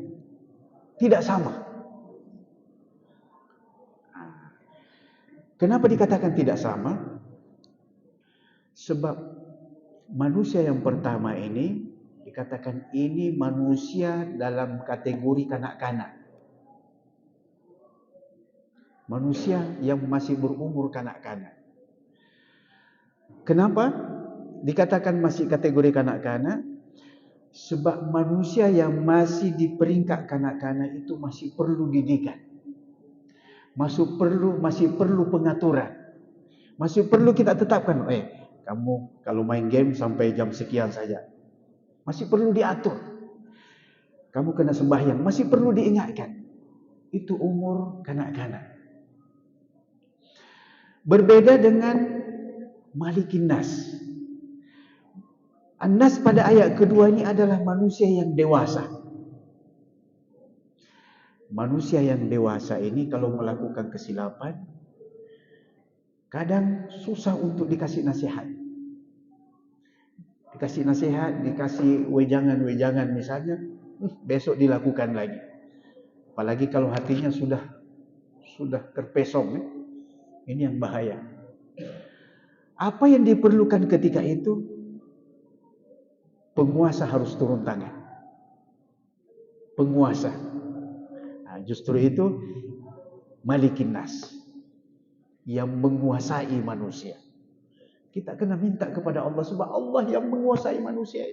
Speaker 1: Tidak sama. Kenapa dikatakan tidak sama? Sebab manusia yang pertama ini dikatakan ini manusia dalam kategori kanak-kanak. Manusia yang masih berumur kanak-kanak. Kenapa dikatakan masih kategori kanak-kanak? Sebab manusia yang masih di peringkat kanak-kanak itu masih perlu didikan. Masih perlu pengaturan. Masih perlu kita tetapkan, kamu kalau main game sampai jam sekian saja. Masih perlu diatur. Kamu kena sembahyang, masih perlu diingatkan. Itu umur kanak-kanak. Berbeda dengan Malikin Nas. An-Nas pada ayat kedua ini adalah manusia yang dewasa. Manusia yang dewasa ini kalau melakukan kesilapan, kadang susah untuk dikasih nasihat. Dikasih nasihat, dikasih wejangan-wejangan misalnya, besok dilakukan lagi. Apalagi kalau hatinya sudah terpesong, ini yang bahaya. Apa yang diperlukan ketika itu? Penguasa harus turun tangan. Penguasa. Nah, justru itu Malikin Nas, yang menguasai manusia. Kita kena minta kepada Allah sebab Allah yang menguasai manusia.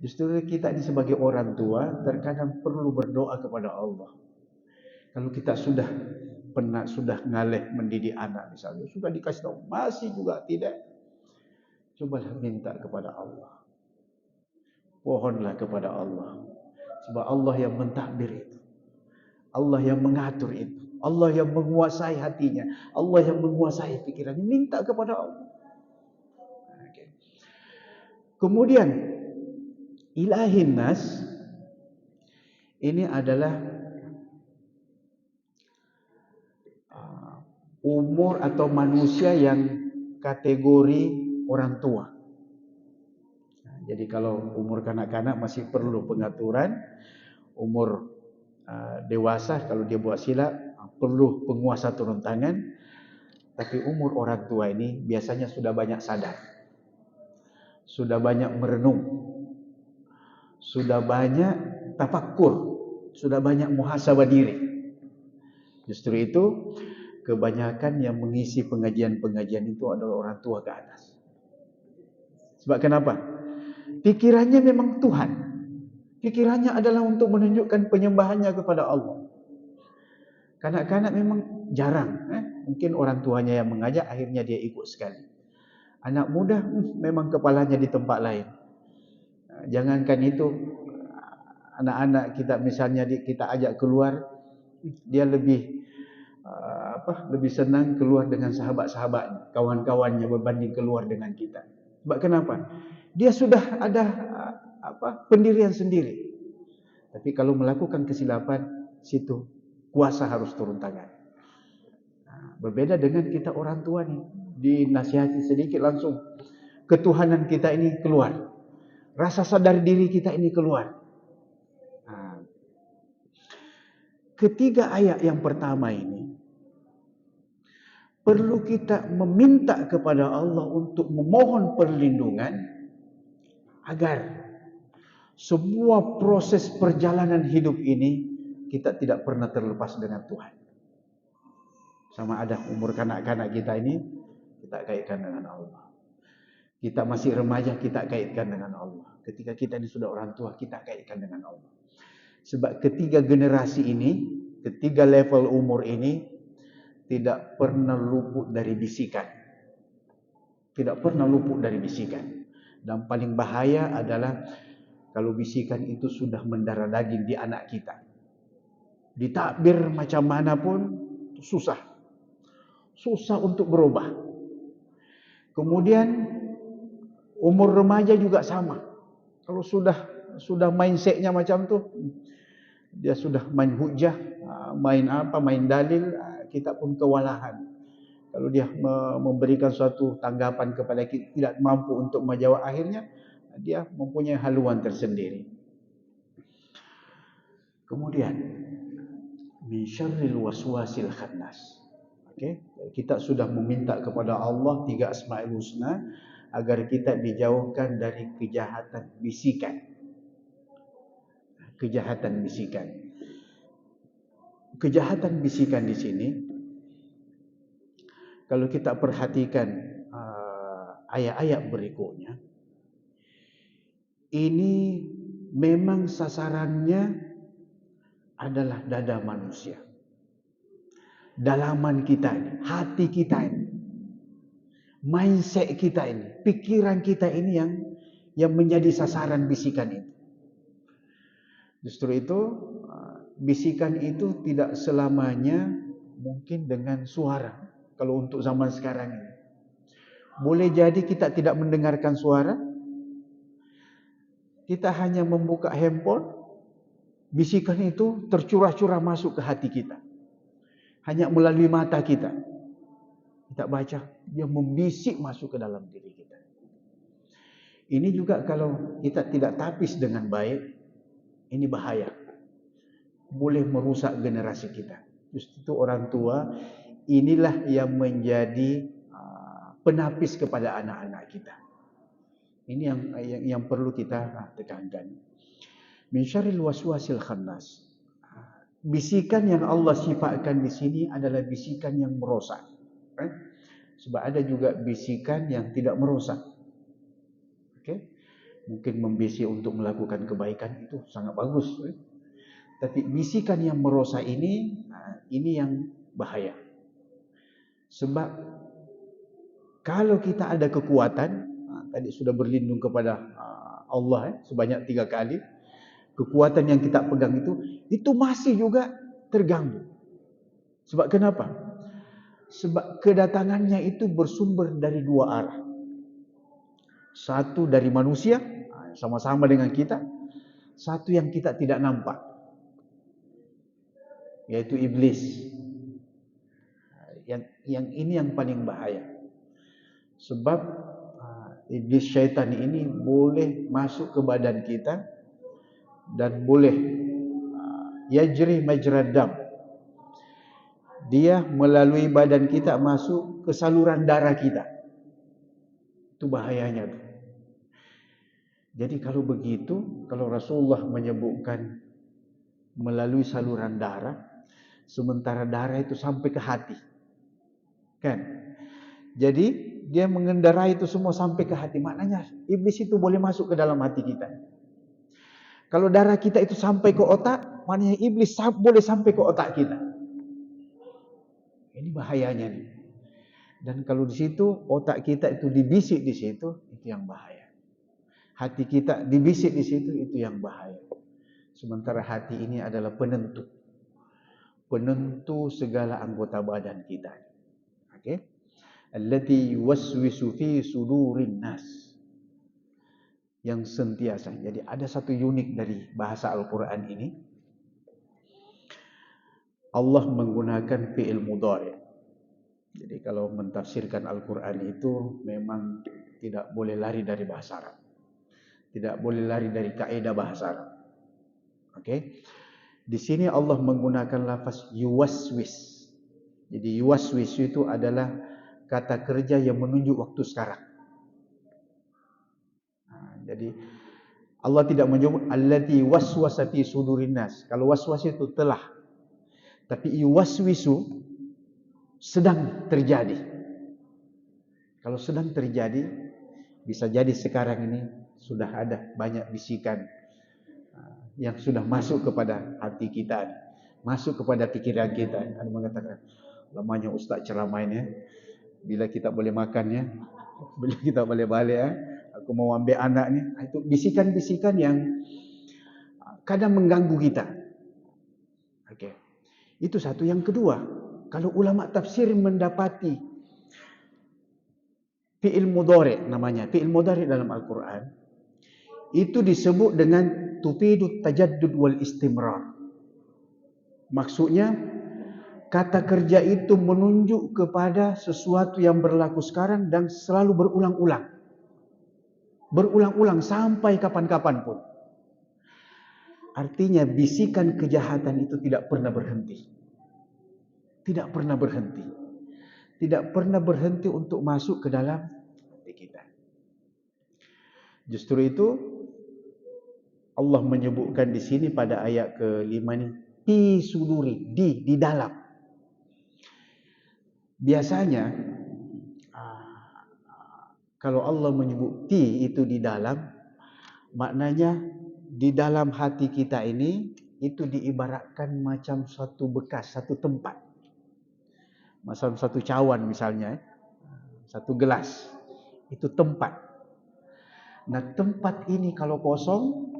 Speaker 1: Justru kita ini sebagai orang tua terkadang perlu berdoa kepada Allah. Kalau kita sudah ngaleh mendidik anak misalnya, sudah dikasih tahu masih juga tidak, cobalah minta kepada Allah. Pohonlah kepada Allah. Sebab Allah yang mentadbir itu. Allah yang mengatur itu. Allah yang menguasai hatinya. Allah yang menguasai pikirannya. Minta kepada Allah. Okay. Kemudian Ilahin Nas ini adalah umur atau manusia yang kategori orang tua. Jadi kalau umur kanak-kanak masih perlu pengaturan, umur dewasa kalau dia buat silap perlu penguasa turun tangan. Tapi umur orang tua ini biasanya sudah banyak sadar, sudah banyak merenung, sudah banyak tafakkur, sudah banyak muhasabah diri. Justru itu kebanyakan yang mengisi pengajian-pengajian itu adalah orang tua ke atas. Sebab kenapa? Pikirannya memang Tuhan. Pikirannya adalah untuk menunjukkan penyembahannya kepada Allah. Kanak-kanak memang jarang. Mungkin orang tuanya yang mengajak, akhirnya dia ikut sekali. Anak muda memang kepalanya di tempat lain. Jangankan itu, anak-anak kita misalnya kita ajak keluar, dia lebih senang keluar dengan sahabat-sahabatnya, kawan-kawannya berbanding keluar dengan kita. Sebab kenapa? Dia sudah ada pendirian sendiri. Tapi kalau melakukan kesilapan, situ kuasa harus turun tangan. Berbeda dengan kita orang tua nih, dinasihati sedikit langsung ketuhanan kita ini keluar. Rasa sadar diri kita ini keluar. Ketiga ayat yang pertama ini perlu kita meminta kepada Allah untuk memohon perlindungan agar semua proses perjalanan hidup ini kita tidak pernah terlepas dengan Tuhan. Sama ada umur kanak-kanak kita ini, kita kaitkan dengan Allah. Kita masih remaja, kita kaitkan dengan Allah. Ketika kita ini sudah orang tua, kita kaitkan dengan Allah. Sebab ketiga generasi ini, ketiga level umur ini tidak pernah luput dari bisikan. Tidak pernah luput dari bisikan. Dan paling bahaya adalah kalau bisikan itu sudah mendarah daging di anak kita. Ditakbir macam mana pun susah. Susah untuk berubah. Kemudian umur remaja juga sama. Kalau sudah mindsetnya macam tu, dia sudah main hujah, main apa, main dalil, kita pun kewalahan. Kalau dia memberikan suatu tanggapan kepada kita tidak mampu untuk menjawab, akhirnya dia mempunyai haluan tersendiri. Kemudian min syarril waswasil khannas. Okey, kita sudah meminta kepada Allah 3 Asmaul Husna agar kita dijauhkan dari kejahatan bisikan. Kejahatan bisikan. Kejahatan bisikan di sini, kalau kita perhatikan ayat-ayat berikutnya, ini memang sasarannya adalah dada manusia. Dalaman kita ini, hati kita ini, mindset kita ini, pikiran kita ini yang menjadi sasaran bisikan itu. Justru itu, bisikan itu tidak selamanya mungkin dengan suara. Kalau untuk zaman sekarang ini, boleh jadi kita tidak mendengarkan suara, kita hanya membuka handphone, bisikan itu tercurah-curah masuk ke hati kita. Hanya melalui mata kita. Kita baca, dia membisik masuk ke dalam diri kita. Ini juga kalau kita tidak tapis dengan baik, ini bahaya. Boleh merusak generasi kita. Justru itu orang tua, inilah yang menjadi penapis kepada anak-anak kita. Ini yang perlu kita tekankan. Min syarril waswasil khannas. Bisikan yang Allah sifatkan di sini adalah bisikan yang merosak. Sebab ada juga bisikan yang tidak merosak. Okay? Mungkin membisik untuk melakukan kebaikan itu sangat bagus. Tapi bisikan yang merosak ini yang bahaya. Sebab kalau kita ada kekuatan, tadi sudah berlindung kepada Allah sebanyak 3 kali, kekuatan yang kita pegang itu masih juga terganggu. Sebab kenapa? Sebab kedatangannya itu bersumber dari 2 arah. Satu dari manusia, sama-sama dengan kita. Satu yang kita tidak nampak, yaitu iblis. Yang ini yang paling bahaya. Sebab iblis syaitan ini boleh masuk ke badan kita dan boleh yajri majrad dam. Dia melalui badan kita masuk ke saluran darah kita. Itu bahayanya. Jadi kalau begitu, kalau Rasulullah menyebutkan melalui saluran darah, sementara darah itu sampai ke hati. Kan? Jadi dia mengendarai itu semua sampai ke hati. Maknanya iblis itu boleh masuk ke dalam hati kita. Kalau darah kita itu sampai ke otak, maknanya iblis boleh sampai ke otak kita. Ini bahayanya nih. Dan kalau di situ otak kita itu dibisik di situ, itu yang bahaya. Hati kita dibisik di situ, itu yang bahaya. Sementara hati ini adalah penentu. Penentu segala anggota badan kita. Okey? Allati yuwaswisu fi sudurin nas. Yang sentiasa. Jadi ada satu unik dari bahasa Al-Quran ini. Allah menggunakan fi'il mudhari'. Jadi kalau mentafsirkan Al-Quran itu memang tidak boleh lari dari bahasa Arab. Tidak boleh lari dari kaidah bahasa Arab. Okey. Di sini Allah menggunakan lafaz yuwaswis. Jadi yuwaswis itu adalah kata kerja yang menunjuk waktu sekarang. Jadi Allah tidak menyebut allati waswasa fi sudurin nas. Kalau waswas itu telah. Tapi yuwaswisu sedang terjadi. Kalau sedang terjadi, bisa jadi sekarang ini sudah ada banyak bisikan yang sudah masuk kepada hati kita, masuk kepada pikiran kita. Ada mengatakan, lamanya Ustaz ceramah ini, bila kita boleh makan ya, bila kita boleh balik ya, aku mau ambil anak ni. Itu bisikan-bisikan yang kadang mengganggu kita. Okey. Itu satu. Yang kedua, kalau ulama tafsir mendapati fi'il mudhari' namanya, fi'il mudhari' dalam Al-Quran, itu disebut dengan tufidut tajaddud wal istimrar. Maksudnya, kata kerja itu menunjuk kepada sesuatu yang berlaku sekarang dan selalu berulang-ulang. Berulang-ulang sampai kapan-kapan pun. Artinya bisikan kejahatan itu tidak pernah berhenti. Tidak pernah berhenti. Tidak pernah berhenti untuk masuk ke dalam hati kita. Justru itu Allah menyebutkan di sini pada ayat ke-5 ni, fi suduri, di dalam. Biasanya kalau Allah menyebut ti itu di dalam, maknanya di dalam hati kita ini itu diibaratkan macam satu bekas, satu tempat. Macam satu cawan misalnya, satu gelas. Itu tempat. Nah, tempat ini kalau kosong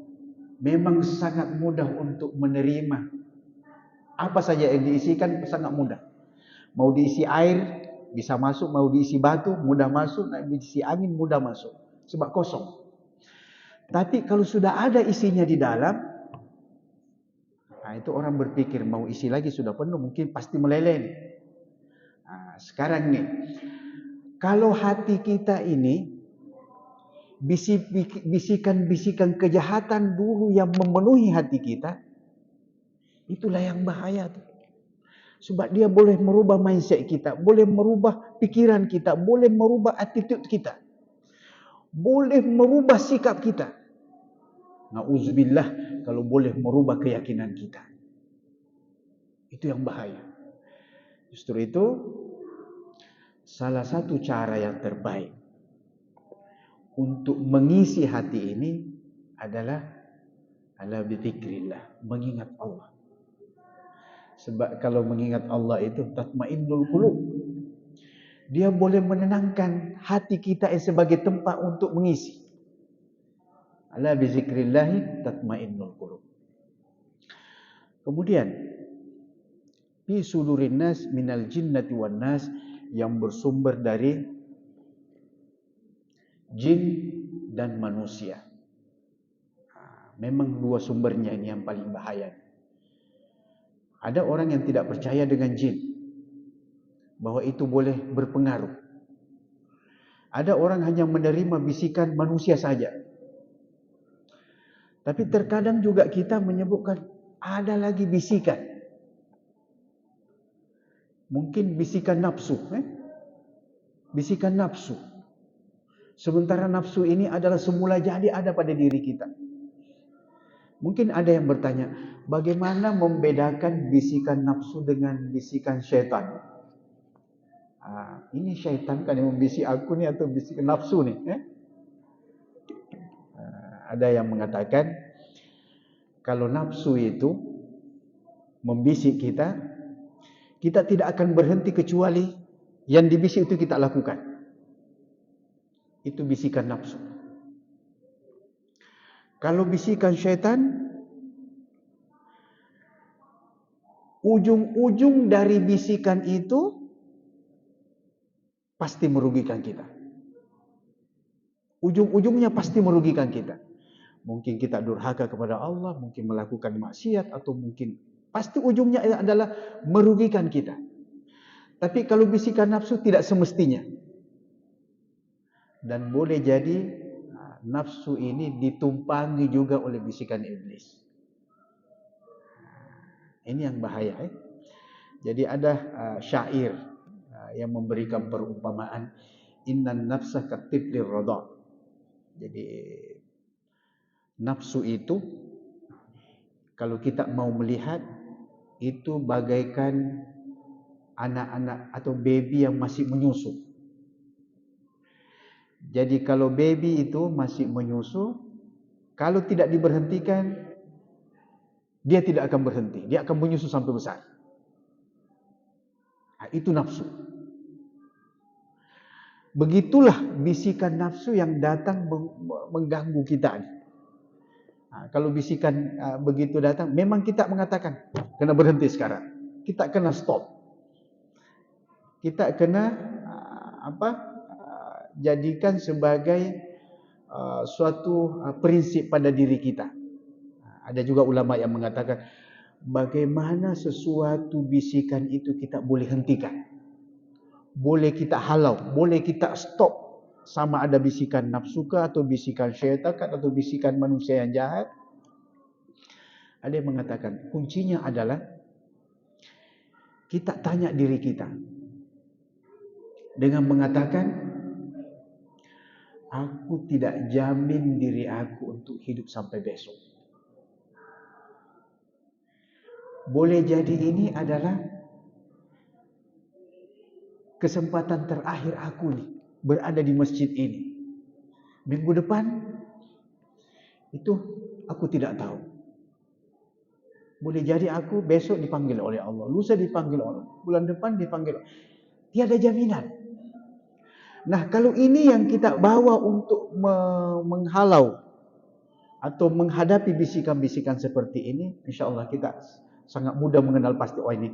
Speaker 1: memang sangat mudah untuk menerima apa saja yang diisikan, sangat mudah. Mau diisi air bisa masuk, mau diisi batu mudah masuk, mau diisi angin mudah masuk, sebab kosong. Tapi kalau sudah ada isinya di dalam, itu orang berpikir mau isi lagi sudah penuh, mungkin pasti meleleh nih. Sekarang nih, kalau hati kita ini bisikan-bisikan kejahatan dulu yang memenuhi hati kita, itulah yang bahaya tuh. Sebab dia boleh merubah mindset kita, boleh merubah pikiran kita, boleh merubah attitude kita, boleh merubah sikap kita. Na'udzubillah, kalau boleh merubah keyakinan kita. Itu yang bahaya. Justru itu salah satu cara yang terbaik untuk mengisi hati ini adalah ala bizikrillah, mengingat Allah. Sebab kalau mengingat Allah itu tatmainnul qulub. Dia boleh menenangkan hati kita sebagai tempat untuk mengisi. Ala bizikrillah tatmainnul qulub. Kemudian fi sudurin nas minal jinnati wan nas, yang bersumber dari jin dan manusia. Memang dua sumbernya ini yang paling bahaya. Ada orang yang tidak percaya dengan jin, bahwa itu boleh berpengaruh. Ada orang hanya menerima bisikan manusia saja. Tapi terkadang juga kita menyebutkan ada lagi bisikan. Mungkin bisikan nafsu. Bisikan nafsu. Sementara nafsu ini adalah semula jadi ada pada diri kita. Mungkin ada yang bertanya, bagaimana membedakan bisikan nafsu dengan bisikan syaitan? Ini syaitan kan yang membisik aku ni atau bisikan nafsu ni? Ada yang mengatakan, kalau nafsu itu membisik kita, kita tidak akan berhenti kecuali yang dibisik itu kita lakukan. Itu bisikan nafsu. Kalau bisikan syaitan, ujung-ujung dari bisikan itu pasti merugikan kita. Ujung-ujungnya pasti merugikan kita. Mungkin kita durhaka kepada Allah, mungkin melakukan maksiat, atau mungkin pasti ujungnya adalah merugikan kita. Tapi kalau bisikan nafsu tidak semestinya. Dan boleh jadi nafsu ini ditumpangi juga oleh bisikan iblis. Ini yang bahaya. Jadi ada syair yang memberikan perumpamaan, innan nafsa katiflir radha. Jadi nafsu itu kalau kita mau melihat itu bagaikan anak-anak atau baby yang masih menyusu. Jadi kalau baby itu masih menyusu, kalau tidak diberhentikan, dia tidak akan berhenti. Dia akan menyusu sampai besar. Itu nafsu. Begitulah bisikan nafsu yang datang mengganggu kita. Kalau bisikan begitu datang, memang kita mengatakan, kena berhenti sekarang. Kita kena stop. Kita kena jadikan sebagai suatu prinsip pada diri kita. Ada juga ulama yang mengatakan, bagaimana sesuatu bisikan itu kita boleh hentikan, boleh kita halau, boleh kita stop. Sama ada bisikan nafsu kah, atau bisikan syaitan kah, atau bisikan manusia yang jahat. Ada yang mengatakan kuncinya adalah kita tanya diri kita dengan mengatakan, aku tidak jamin diri aku untuk hidup sampai besok. Boleh jadi ini adalah kesempatan terakhir aku nih berada di masjid ini. Minggu depan itu aku tidak tahu. Boleh jadi aku besok dipanggil oleh Allah, lusa dipanggil oleh Allah, bulan depan dipanggil. Tiada jaminan. Nah, kalau ini yang kita bawa untuk menghalau atau menghadapi bisikan-bisikan seperti ini, insya-Allah kita sangat mudah mengenal pasti, oh ini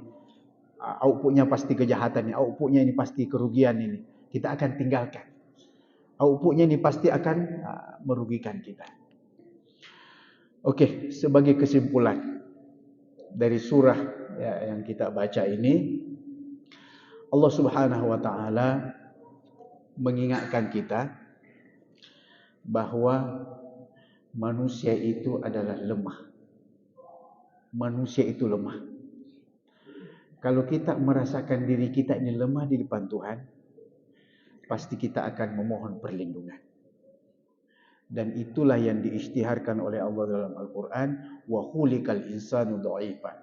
Speaker 1: outputnya pasti kejahatan, outputnya ini pasti kerugian ini. Kita akan tinggalkan. Outputnya ini pasti akan merugikan kita. Okey, sebagai kesimpulan dari surah yang kita baca ini, Allah Subhanahu wa taala mengingatkan kita bahwa manusia itu adalah lemah. Manusia itu lemah. Kalau kita merasakan diri kita ini lemah di depan Tuhan, pasti kita akan memohon perlindungan. Dan itulah yang diisytiharkan oleh Allah dalam Al-Quran, wa khuliqal insanu dha'ifan.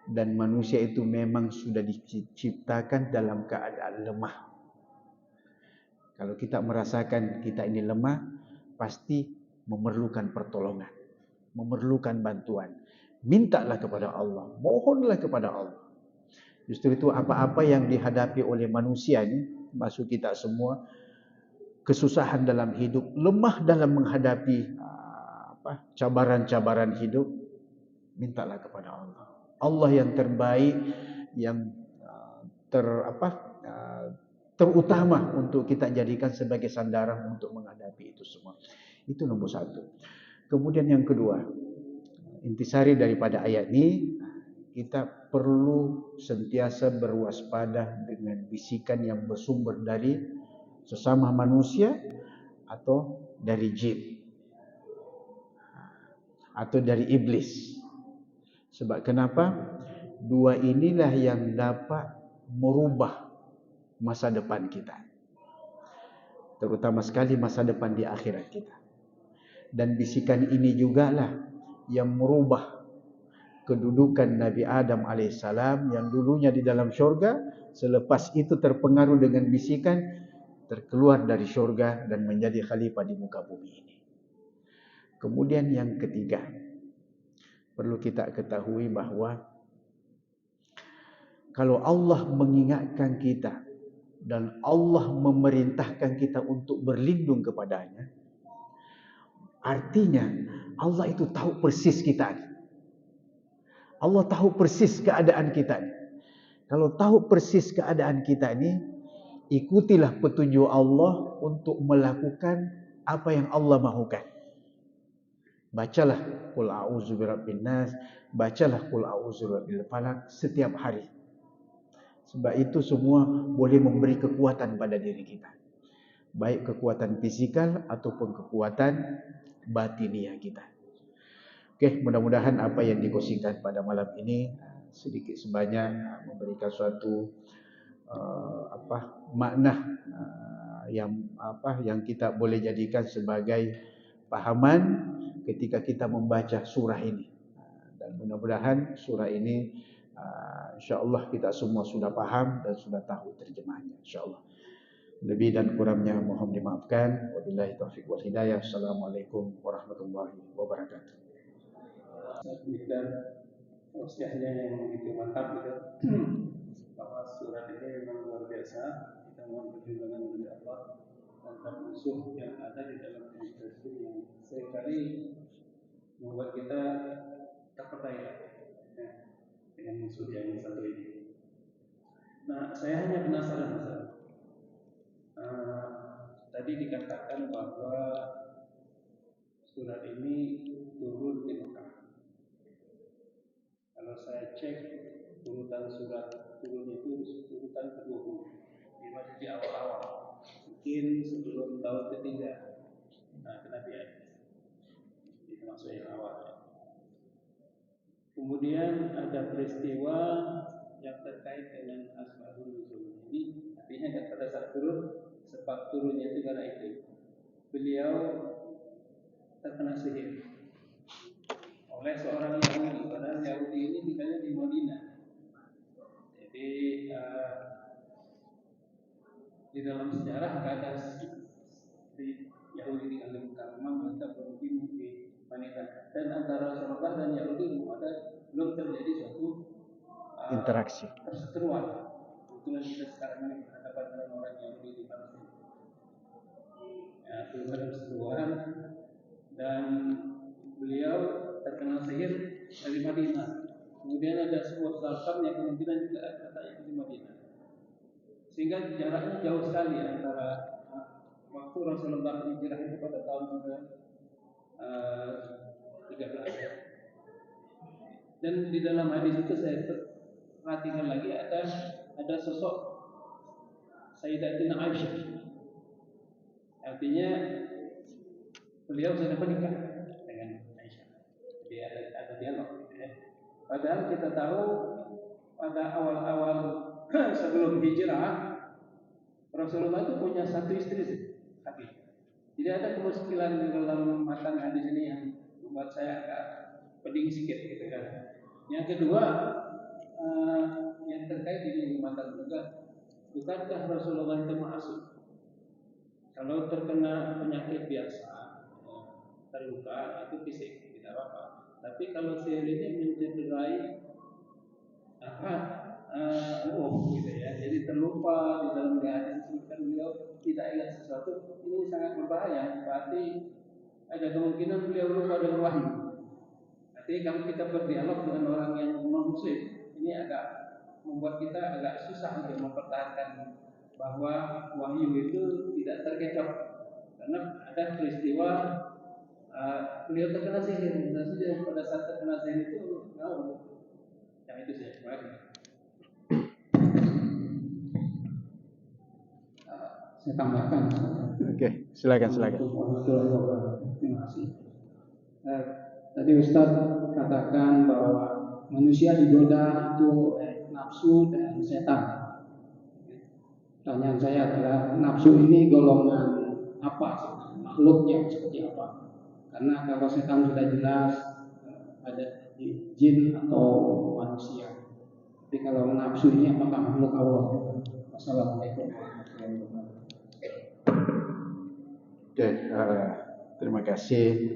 Speaker 1: Dan manusia itu memang sudah diciptakan dalam keadaan lemah. Kalau kita merasakan kita ini lemah, pasti memerlukan pertolongan, memerlukan bantuan. Mintalah kepada Allah, mohonlah kepada Allah. Justru itu apa-apa yang dihadapi oleh manusia ini, masuk kita semua, kesusahan dalam hidup, lemah dalam menghadapi cabaran-cabaran hidup, mintalah kepada Allah. Allah yang terbaik, yang terutama untuk kita jadikan sebagai sandaran untuk menghadapi itu semua. Itu nombor satu. Kemudian yang kedua, intisari daripada ayat ini, kita perlu sentiasa berwaspada dengan bisikan yang bersumber dari sesama manusia atau dari jin atau dari iblis. Sebab kenapa? Dua inilah yang dapat merubah masa depan kita, terutama sekali masa depan di akhirat kita. Dan bisikan ini jugalah yang merubah kedudukan Nabi Adam alaihissalam yang dulunya di dalam syurga, selepas itu terpengaruh dengan bisikan, terkeluar dari syurga dan menjadi khalifah di muka bumi ini. Kemudian yang ketiga, perlu kita ketahui bahwa kalau Allah mengingatkan kita dan Allah memerintahkan kita untuk berlindung kepadanya, artinya Allah itu tahu persis kita. Allah tahu persis keadaan kita. Kalau tahu persis keadaan kita ini, ikutilah petunjuk Allah untuk melakukan apa yang Allah mahukan. Bacalah Qul a'udzu birabbin nas, bacalah Qul a'udzu birabbil falaq setiap hari. Sebab itu semua boleh memberi kekuatan pada diri kita. Baik kekuatan fisikal ataupun kekuatan batiniah kita. Okey, mudah-mudahan apa yang dikongsikan pada malam ini sedikit sebanyak memberikan suatu makna yang kita boleh jadikan sebagai pahaman ketika kita membaca surah ini. Dan mudah-mudahan surah ini insya-Allah kita semua sudah paham dan sudah tahu terjemahnya, insya-Allah. Lebih dan kurangnya mohon dimaafkan. Wabillahi taufiq wal hidayah. Assalamualaikum warahmatullahi wabarakatuh.
Speaker 2: dan usianya yang begitu mantap gitu. Bahwa surat ini memang luar biasa. Kita mohon perlindungan dari Allah tentang musuh yang ada di dalam Islam yang seringkali membuat kita terpedaya dengan musuh yang satu ini. Nah, saya hanya penasaran, Ustaz. Tadi dikatakan bahwa surat ini turun di Mekah. Kalau saya cek urutan surat turun itu urutan ke-20. Ini masih di awal-awal, mungkin sebelum tahun ketiga. Nah, kenabian itu masuk yang awal. Kemudian ada peristiwa yang terkait dengan asbabun nuzul. Ini artinya pada saat turun, sebab turunnya itu karena itu beliau terkena sihir oleh seorang Yahudi. Padahal Yahudi ini tinggalnya di Madinah. Jadi di dalam sejarah ada di Yahudi tinggal di Mekah, memang mereka bermukim di Madinah. Dan antara Rasulullah dan Yahudi belum terjadi suatu
Speaker 1: interaksi,
Speaker 2: perseteruan. Kebetulan kita sekarang ini berhadapan dengan orang Yahudi di Palestina. Ya, belum ada perseteruan dan beliau terkena sihir dari Madinah. Kemudian ada sebuah sultan yang kemungkinan juga ada di Madinah. Sehingga jaraknya jauh sekali antara waktu Rasulullah hijrah itu pada tahun ke-13. Dan di dalam hadis itu saya perhatikan lagi ada sosok Sayyidatina Aisyah. Artinya beliau sudah menikah dengan Aisyah. Jadi ada dialog. Padahal kita tahu pada awal-awal sebelum hijrah Rasulullah itu punya satu istri, tapi tidak ada kemuskilan di dalam matan hadis ini yang membuat saya agak peding sedikit gitu kan. Yang kedua yang terkait ini matan juga, bukankah Rasulullah itu ma'asum? Kalau terkena penyakit biasa, terluka itu fisik tidak apa-apa. Tapi kalau sihir ini mencederai gitu ya. Jadi terlupa di dalam hadis disebutkan beliau tidak ingat sesuatu, ini sangat berbahaya. Berarti ada kemungkinan beliau lupa dengan wahyu. Artinya kalau kita berdialog dengan orang yang non muslim, ini agak membuat kita agak susah untuk mempertahankan bahwa wahyu itu tidak terkecoh. Karena ada peristiwa beliau terkena sihir. Bisa saja pada saat terkena sihir itu yang itu saya kemarin. Saya tambahkan.
Speaker 1: Oke, silakan.
Speaker 2: Terima kasih. Tadi Ustaz katakan bahwa manusia digoda itu nafsu dan setan. Pertanyaan saya adalah nafsu ini golongan apa? Makhluk yang seperti apa? Karena kalau setan sudah jelas ada jin atau manusia. Tapi kalau nafsu ini apakah makhluk Allah? Wassalamualaikum warahmatullahi wabarakatuh.
Speaker 1: Oke, terima kasih.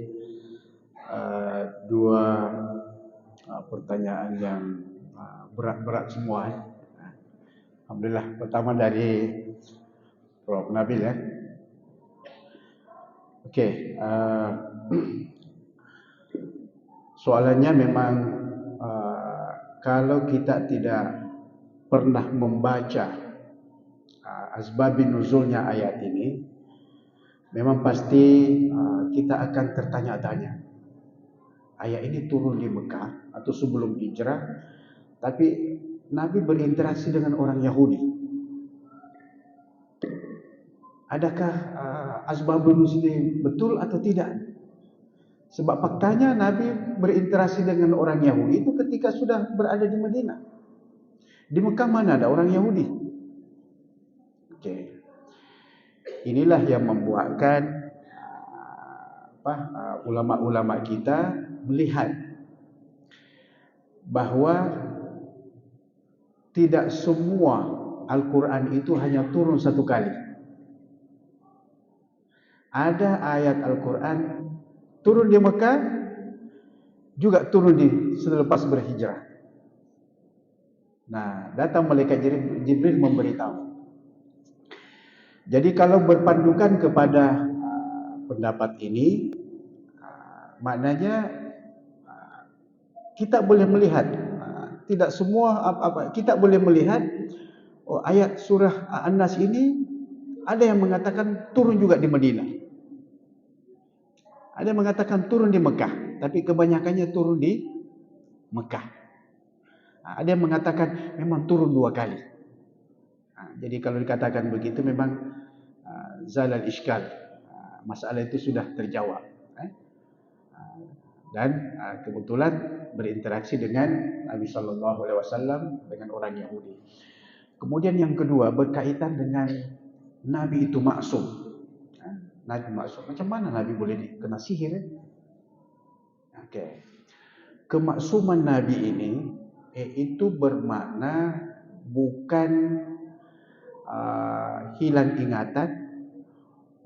Speaker 1: Dua pertanyaan yang berat-berat semua. Alhamdulillah. Pertama dari Prof. Nabil ya. Oke, soalannya memang kalau kita tidak pernah membaca asbabun nuzulnya ayat ini, memang pasti kita akan tertanya-tanya. Ayat ini turun di Mekah atau sebelum hijrah, tapi Nabi berinteraksi dengan orang Yahudi. Adakah asbabun nuzul ini betul atau tidak? Sebab faktanya Nabi berinteraksi dengan orang Yahudi itu ketika sudah berada di Madinah. Di Mekah mana ada orang Yahudi? Oke. Inilah yang membuatkan ulama-ulama kita melihat bahwa tidak semua Al-Quran itu hanya turun satu kali. Ada ayat Al-Quran turun di Mekah, juga turun selepas berhijrah. Nah, datang malaikat Jibril memberitahu. Jadi kalau berpandukan kepada pendapat ini, maknanya kita boleh melihat, tidak semua kita boleh melihat ayat surah An-Nas ini ada yang mengatakan turun juga di Madinah. Ada yang mengatakan turun di Mekah, tapi kebanyakannya turun di Mekah. Ada yang mengatakan memang turun 2 kali. Jadi kalau dikatakan begitu memang zalal iskal, masalah itu sudah terjawab. Dan kebetulan berinteraksi dengan Nabi Sallallahu Alaihi Wasallam dengan orang Yahudi. Kemudian yang kedua berkaitan dengan Nabi itu maksum. Nabi maksum. Macam mana Nabi boleh kena sihir? Okey. Kemaksuman Nabi ini itu bermakna bukan hilang ingatan,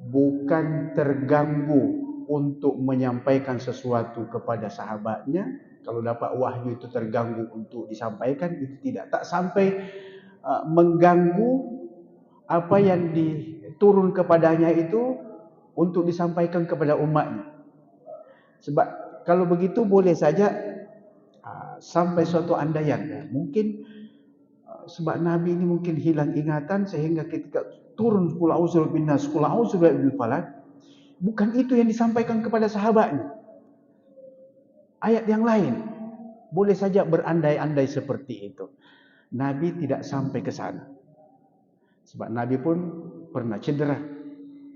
Speaker 1: bukan terganggu untuk menyampaikan sesuatu kepada sahabatnya. Kalau dapat wahyu itu terganggu untuk disampaikan, itu tidak. Tak sampai mengganggu apa yang diturun kepadanya itu untuk disampaikan kepada umatnya. Sebab kalau begitu boleh saja sampai suatu andaian. Mungkin sebab Nabi ini mungkin hilang ingatan sehingga ketika turun qul a'udzu birabbin nas, qul a'udzu birabbil falaq, bukan itu yang disampaikan kepada sahabatnya. Ayat yang lain. Boleh saja berandai-andai seperti itu. Nabi tidak sampai ke sana. Sebab Nabi pun pernah cedera.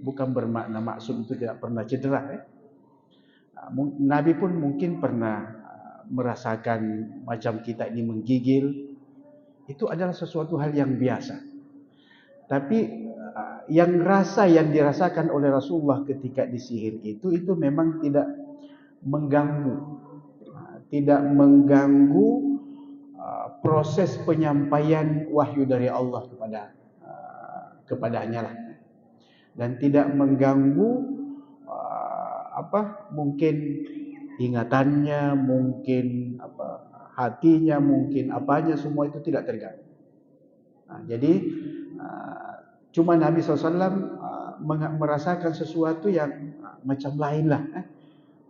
Speaker 1: Bukan bermakna maksud itu tidak pernah cedera. Nabi pun mungkin pernah merasakan macam kita ini menggigil. Itu adalah sesuatu hal yang biasa. Tapi yang dirasakan oleh Rasulullah ketika disihir itu memang tidak mengganggu, proses penyampaian wahyu dari Allah kepadanya lah, dan tidak mengganggu mungkin ingatannya, mungkin hatinya, mungkin apanya, semua itu tidak terganggu. Jadi cuma Nabi SAW merasakan sesuatu yang macam lain lah,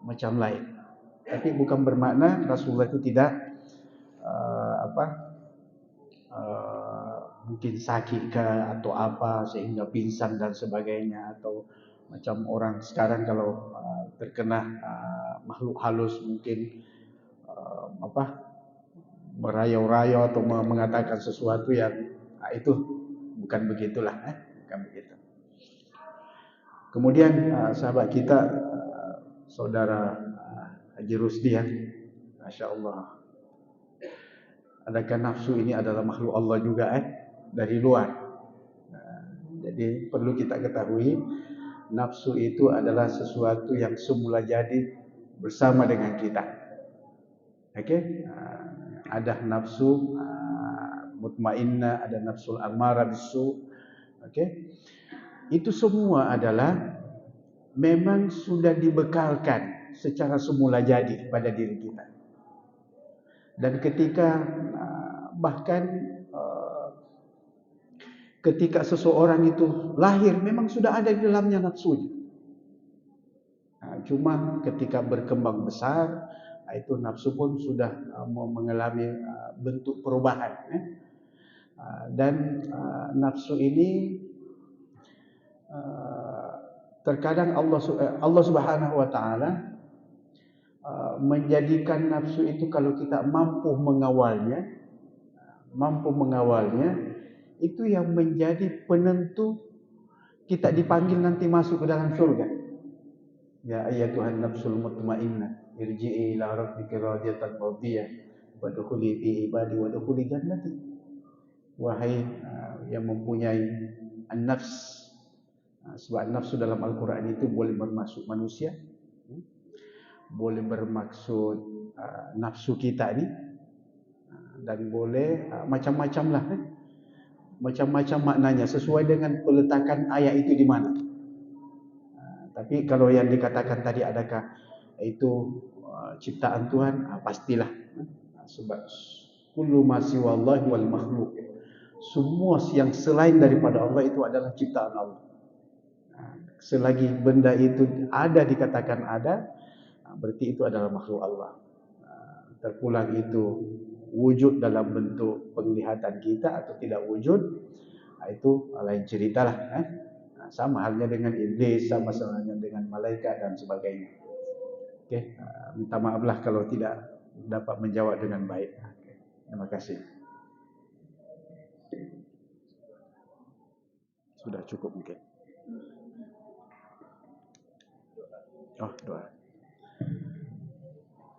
Speaker 1: macam lain. Tapi bukan bermakna Rasulullah itu tidak mungkin sakit ke atau apa sehingga pingsan dan sebagainya, atau macam orang sekarang kalau terkena makhluk halus mungkin merayau-rayau atau mengatakan sesuatu yang itu bukan begitulah, bukan begitu. Kemudian sahabat kita saudara Haji Rusdi, Masya Allah, adakah nafsu ini adalah makhluk Allah juga dari luar? Jadi perlu kita ketahui, nafsu itu adalah sesuatu yang semula jadi bersama dengan kita. Okey? Ada nafsu mutmainnah, ada nafsul amarah bisu. Okey? Itu semua adalah memang sudah dibekalkan secara semula jadi pada diri kita. Dan ketika seseorang itu lahir memang sudah ada di dalamnya nafsunya. Cuma ketika berkembang besar, itu nafsu pun sudah mengalami bentuk perubahan. Dan nafsu ini terkadang Allah Subhanahu wa taala menjadikan nafsu itu kalau kita mampu mengawalnya, itu yang menjadi penentu kita dipanggil nanti masuk ke dalam surga. Ya ayyatuhan nafsul mutmainnah, irji'i ila rabbika radiyatan mardiyah wadkhuli fi ibadi wadkhuli jannati. Wahai yang mempunyai an-nafs, sebab nafsu dalam Al-Quran itu boleh bermaksud manusia, boleh bermaksud nafsu kita ni, dan boleh macam-macam lah, macam-macam maknanya sesuai dengan peletakan ayat itu di mana. Tapi kalau yang dikatakan tadi adakah itu ciptaan Tuhan, pastilah. Sebab kullu ma siwallahi wal makhluk, semua yang selain daripada Allah itu adalah ciptaan Allah. Selagi benda itu ada, dikatakan ada, berarti itu adalah makhluk Allah. Terpulang itu wujud dalam bentuk penglihatan kita atau tidak wujud, itu lain ceritalah. Sama halnya dengan iblis, sama halnya dengan malaikat dan sebagainya. Okey, minta maaflah kalau tidak dapat menjawab dengan baik. Terima kasih. Sudah cukup mungkin. Oh, doa.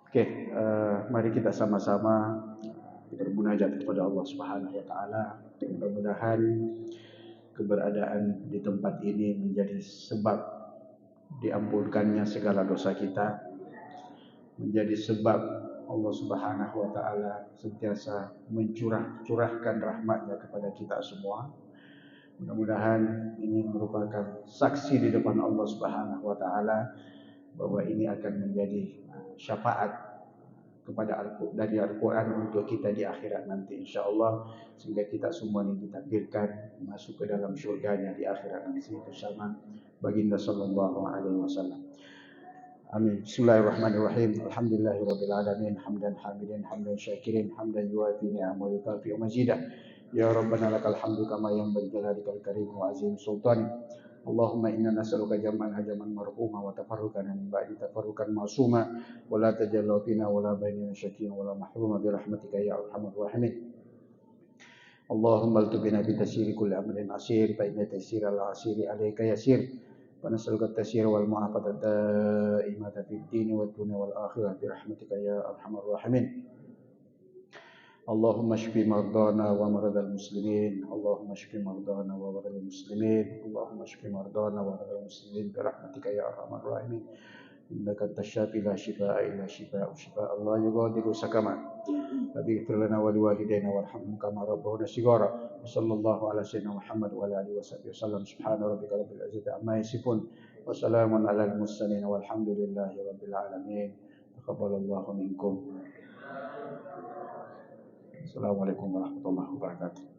Speaker 1: Okey, mari kita sama-sama bermunajat kepada Allah Subhanahu wa taala. Mudah-mudahan keberadaan di tempat ini menjadi sebab diampunkannya segala dosa kita, menjadi sebab Allah Subhanahu wa taala sentiasa mencurahkan rahmat-Nya kepada kita semua. Mudah-mudahan ini merupakan saksi di depan Allah Subhanahu wa taala bahwa ini akan menjadi syafaat dari Al-Quran untuk kita di akhirat nanti, insya-Allah, sehingga kita semua ini ditakdirkan masuk ke dalam syurga-Nya di akhirat nanti bersama baginda sallallahu alaihi wasallam. Amin. Bismillahirrahmanirrahim. Alhamdulillahirabbil alamin, hamdan hamidin, hamdan syakirin, hamdan yuwafi ni'amahu wa yukafi mazidah. Ya Rabbana lakal hamdu kama yanbaghi lijalalika al-karim wa azim sultanik. Allahumma inna nas'aluka jam'an hajaman marhuma wa tafarruqan min ba'di tafarruqan ma'suma wa la tajallu fina wa la bainana syakiyan wa la mahruma bi rahmatika ya arhamar rahimin. Allahumma altubina bi tasyiri kulli amrin asir fa inna tasyira al-asiri alayka yasir. Wa nas'aluka at-tasyira wal mu'afata da'imata fid din wad dunya wal akhirah bi rahmatika ya arhamar rahimin. اللهم اشف مرضانا ومرضى المسلمين اللهم اشف مرضانا ومرضى المسلمين اللهم اشف مرضانا ومرضى المسلمين برحمتك يا ارحم الراحمين انك انت الشافي لا شفاء الا شفاء الله يغادر سقما اغفر لنا ولوالدينا وارحمهم كما ربونا صغارا وصلى الله على سيدنا محمد وعلى اله وصحبه وسلم سبحان ربك رب العزه عما يصفون وسلام على المرسلين والحمد لله رب العالمين تقبل الله منكم. Assalamualaikum warahmatullahi wabarakatuh.